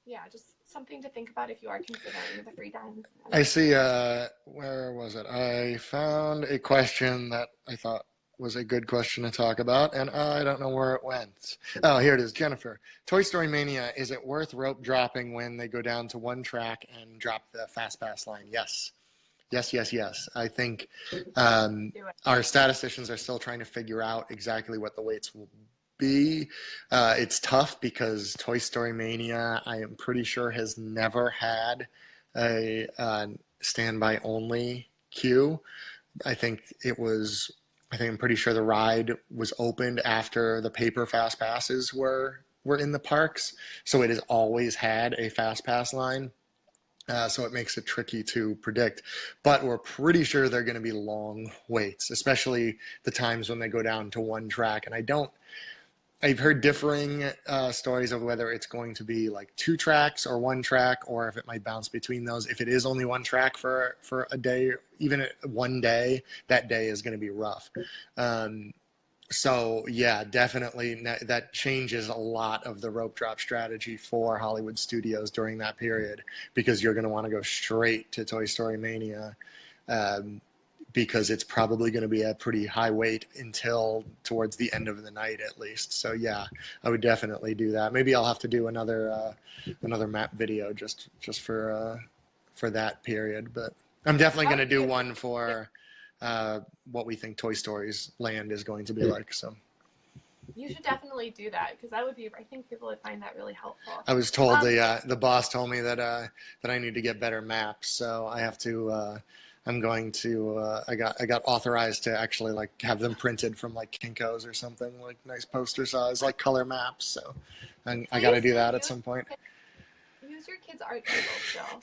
yeah, just something to think about if you are considering the free dining. I see, where was it? I found a question that I thought was a good question to talk about, and I don't know where it went. Oh, here it is. Jennifer, Toy Story Mania, is it worth rope dropping when they go down to one track and drop the Fast Pass line? Yes. Yes, yes, yes. I think our statisticians are still trying to figure out exactly what the weights will be. It's tough because Toy Story Mania, I am pretty sure, has never had a standby only queue. I'm pretty sure the ride was opened after the paper fast passes were in the parks. So it has always had a fast pass line. So it makes it tricky to predict. But we're pretty sure they're going to be long waits, especially the times when they go down to one track. And I've heard differing stories of whether it's going to be like 2 tracks or 1 track, or if it might bounce between those. If it is only 1 track for a day, even one day, that day is going to be rough. So yeah, definitely that changes a lot of the rope drop strategy for Hollywood studios during that period, because you're going to want to go straight to Toy Story Mania. Because it's probably going to be a pretty high weight until towards the end of the night at least. So yeah, I would definitely do that. Maybe I'll have to do another map video just for that period. But I'm definitely going to do one for what we think Toy Story's land is going to be like. So you should definitely do that, because I think people would find that really helpful. I was told the boss told me that I need to get better maps, so I have to. I'm going to. I got authorized to actually like have them printed from like Kinko's or something, like nice poster size, like color maps. So I got to do that at some point. Use your kids' art table still.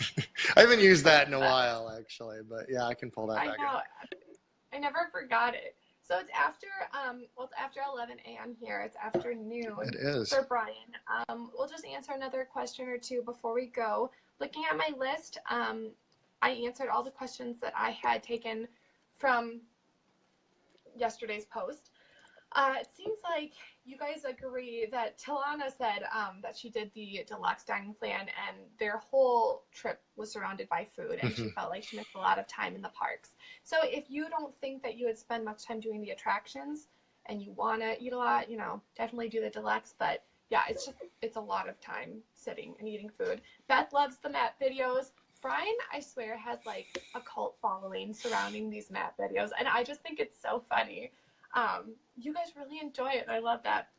I haven't used that in a while actually, but yeah, I can pull that back know. in. I never forgot it. So it's after it's after 11 a.m. here. It's afternoon. It is. For Brian. We'll just answer another question or two before we go. Looking at my list, I answered all the questions that I had taken from yesterday's post. It seems like you guys agree that Tilana said that she did the deluxe dining plan and their whole trip was surrounded by food, and she felt like she missed a lot of time in the parks. So if you don't think that you would spend much time doing the attractions and you want to eat a lot, you know, definitely do the deluxe. But yeah, it's a lot of time sitting and eating food. Beth loves the map videos. Brian, I swear, has like a cult following surrounding these map videos, and I just think it's so funny. You guys really enjoy it. I love that.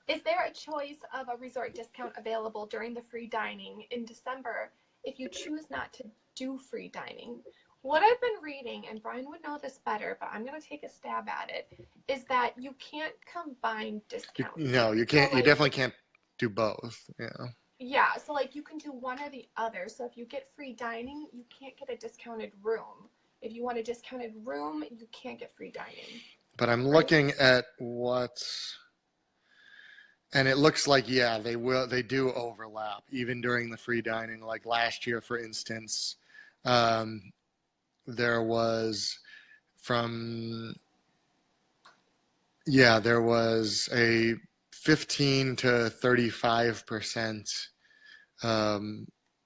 Is there a choice of a resort discount available during the free dining in December if you choose not to do free dining? What I've been reading, and Brian would know this better, but I'm going to take a stab at it, is that you can't combine discounts. No, you can't. So, like, you definitely can't do both. Yeah. Yeah, so like you can do one or the other. So if you get free dining, you can't get a discounted room. If you want a discounted room, you can't get free dining. But I'm looking at what's, and it looks like, yeah, they do overlap even during the free dining. Like last year, for instance, there was a 15 to 35%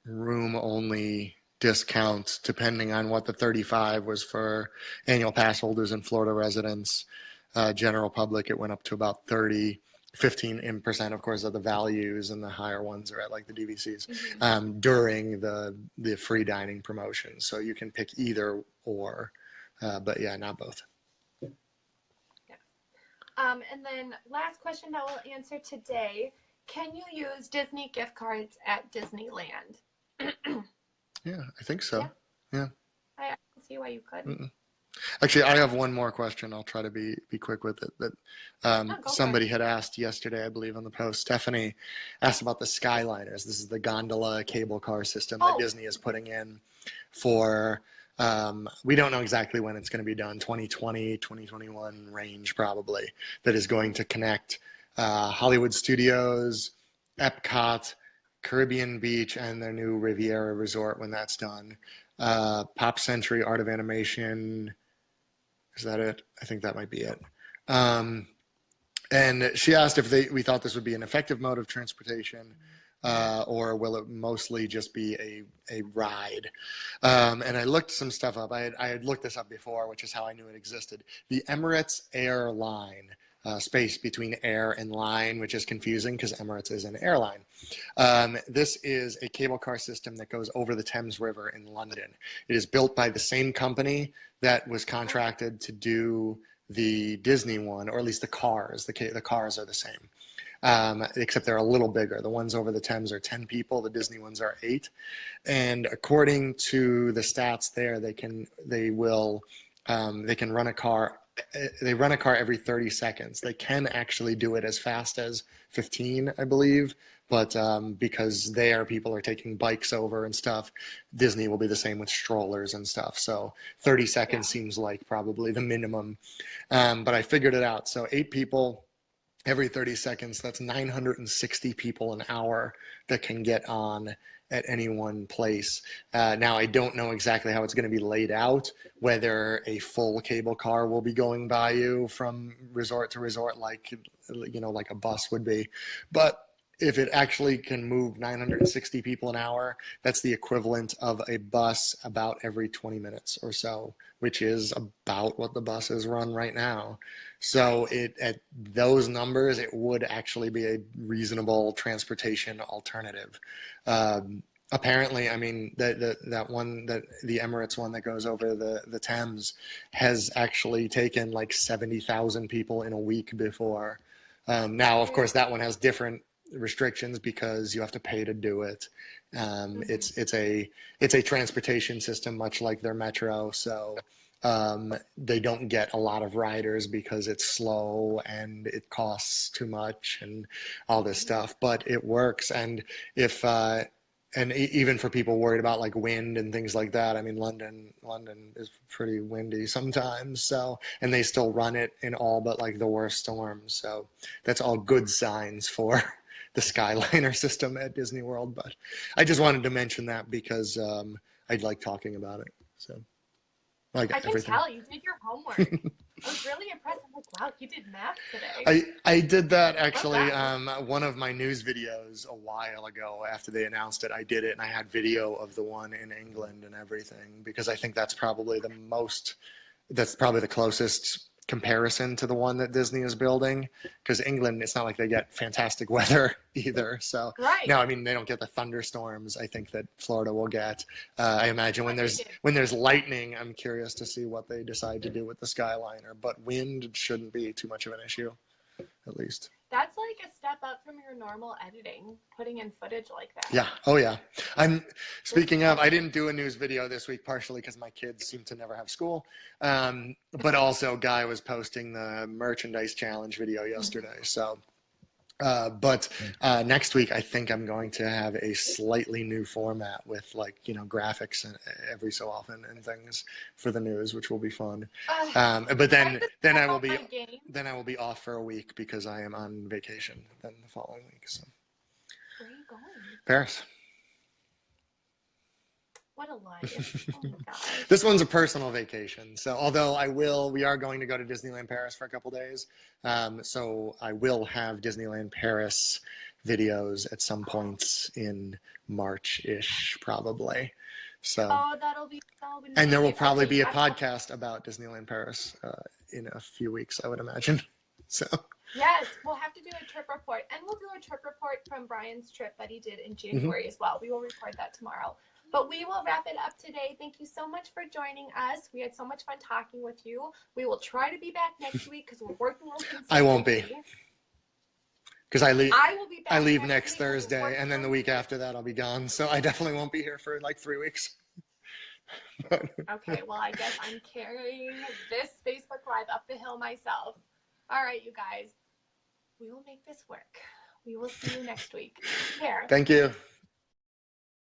room only discounts, depending on what the 35 was for annual pass holders and Florida residents. General public, it went up to about 30, 15% of course of the values, and the higher ones are at like the DVCs during the free dining promotion. So you can pick either or, but yeah, not both. And then last question that we'll answer today. Can you use Disney gift cards at Disneyland? Yeah, I think so. Yeah. I don't see why you couldn't. Actually, I have one more question. I'll try to be quick with it. That somebody had asked yesterday, I believe, on the post. Stephanie asked about the Skyliners. This is the gondola cable car system that Disney is putting in for, we don't know exactly when it's going to be done, 2020, 2021 range probably, that is going to connect Hollywood Studios, Epcot, Caribbean Beach, and their new Riviera Resort when that's done. Pop Century, Art of Animation. Is that it? I think that might be it. And she asked if we thought this would be an effective mode of transportation, or will it mostly just be a ride? And I looked some stuff up. I had looked this up before, which is how I knew it existed. The Emirates Air Line, space between air and line, which is confusing because Emirates is an airline. This is a cable car system that goes over the Thames River in London. It is built by the same company that was contracted to do the Disney one, or at least the cars. The cars are the same, except they're a little bigger. The ones over the Thames are 10 people. The Disney ones are 8. And according to the stats there, they can run a car. They run a car every 30 seconds. They can actually do it as fast as 15, I believe. But because people are taking bikes over and stuff, Disney will be the same with strollers and stuff. So 30 seconds seems like probably the minimum. But I figured it out. So 8 people every 30 seconds, that's 960 people an hour that can get on at any one place. Now, I don't know exactly how it's going to be laid out, whether a full cable car will be going by you from resort to resort like a bus would be. But if it actually can move 960 people an hour, that's the equivalent of a bus about every 20 minutes or so, which is about what the buses run right now. So at those numbers, it would actually be a reasonable transportation alternative. Apparently, I mean, the Emirates one that goes over the Thames has actually taken like 70,000 people in a week before. Now, of course, that one has different restrictions because you have to pay to do it. It's a transportation system, much like their metro. So they don't get a lot of riders because it's slow and it costs too much and all this stuff. But it works, and even for people worried about like wind and things like that, I mean, London is pretty windy sometimes. So, and they still run it in all but like the worst storms. So that's all good signs for the Skyliner system at Disney World. But I just wanted to mention that because I'd like talking about it. So I can tell you did your homework. I was really impressed. I'm like, wow, you did math today. I did that actually. One of my news videos a while ago, after they announced it, I did it, and I had video of the one in England and everything, because I think that's probably the closest comparison to the one that Disney is building, because England, it's not like they get fantastic weather either. So now, I mean, they don't get the thunderstorms I think that Florida will get. I imagine when there's lightning, I'm curious to see what they decide to do with the Skyliner, but wind shouldn't be too much of an issue, at least. That's like a step up from your normal editing, putting in footage like that. Yeah. Oh, yeah. Speaking of, I didn't do a news video this week, partially because my kids seem to never have school. But also, Guy was posting the merchandise challenge video yesterday. So, but next week, I think I'm going to have a slightly new format with graphics every so often and things for the news, which will be fun. But then I will be off for a week because I am on vacation then the following week. So. Where are you going? Paris. What a life. Oh my gosh. This one's a personal vacation. So although we are going to go to Disneyland Paris for a couple days. So I will have Disneyland Paris videos at some points in March-ish, probably. So. Oh, that'll be so nice. And there will probably be a podcast about Disneyland Paris in a few weeks, I would imagine. So. Yes, we'll have to do a trip report. And we'll do a trip report from Brian's trip that he did in January as well. We will record that tomorrow. But we will wrap it up today. Thank you so much for joining us. We had so much fun talking with you. We will try to be back next week because we're working on consistency. I won't be. Because I will be back I leave next week. Thursday, and then the week after that I'll be gone. So I definitely won't be here for like 3 weeks. Okay, well, I guess I'm carrying this Facebook Live up the hill myself. All right, you guys. We will make this work. We will see you next week. Take care. Thank you.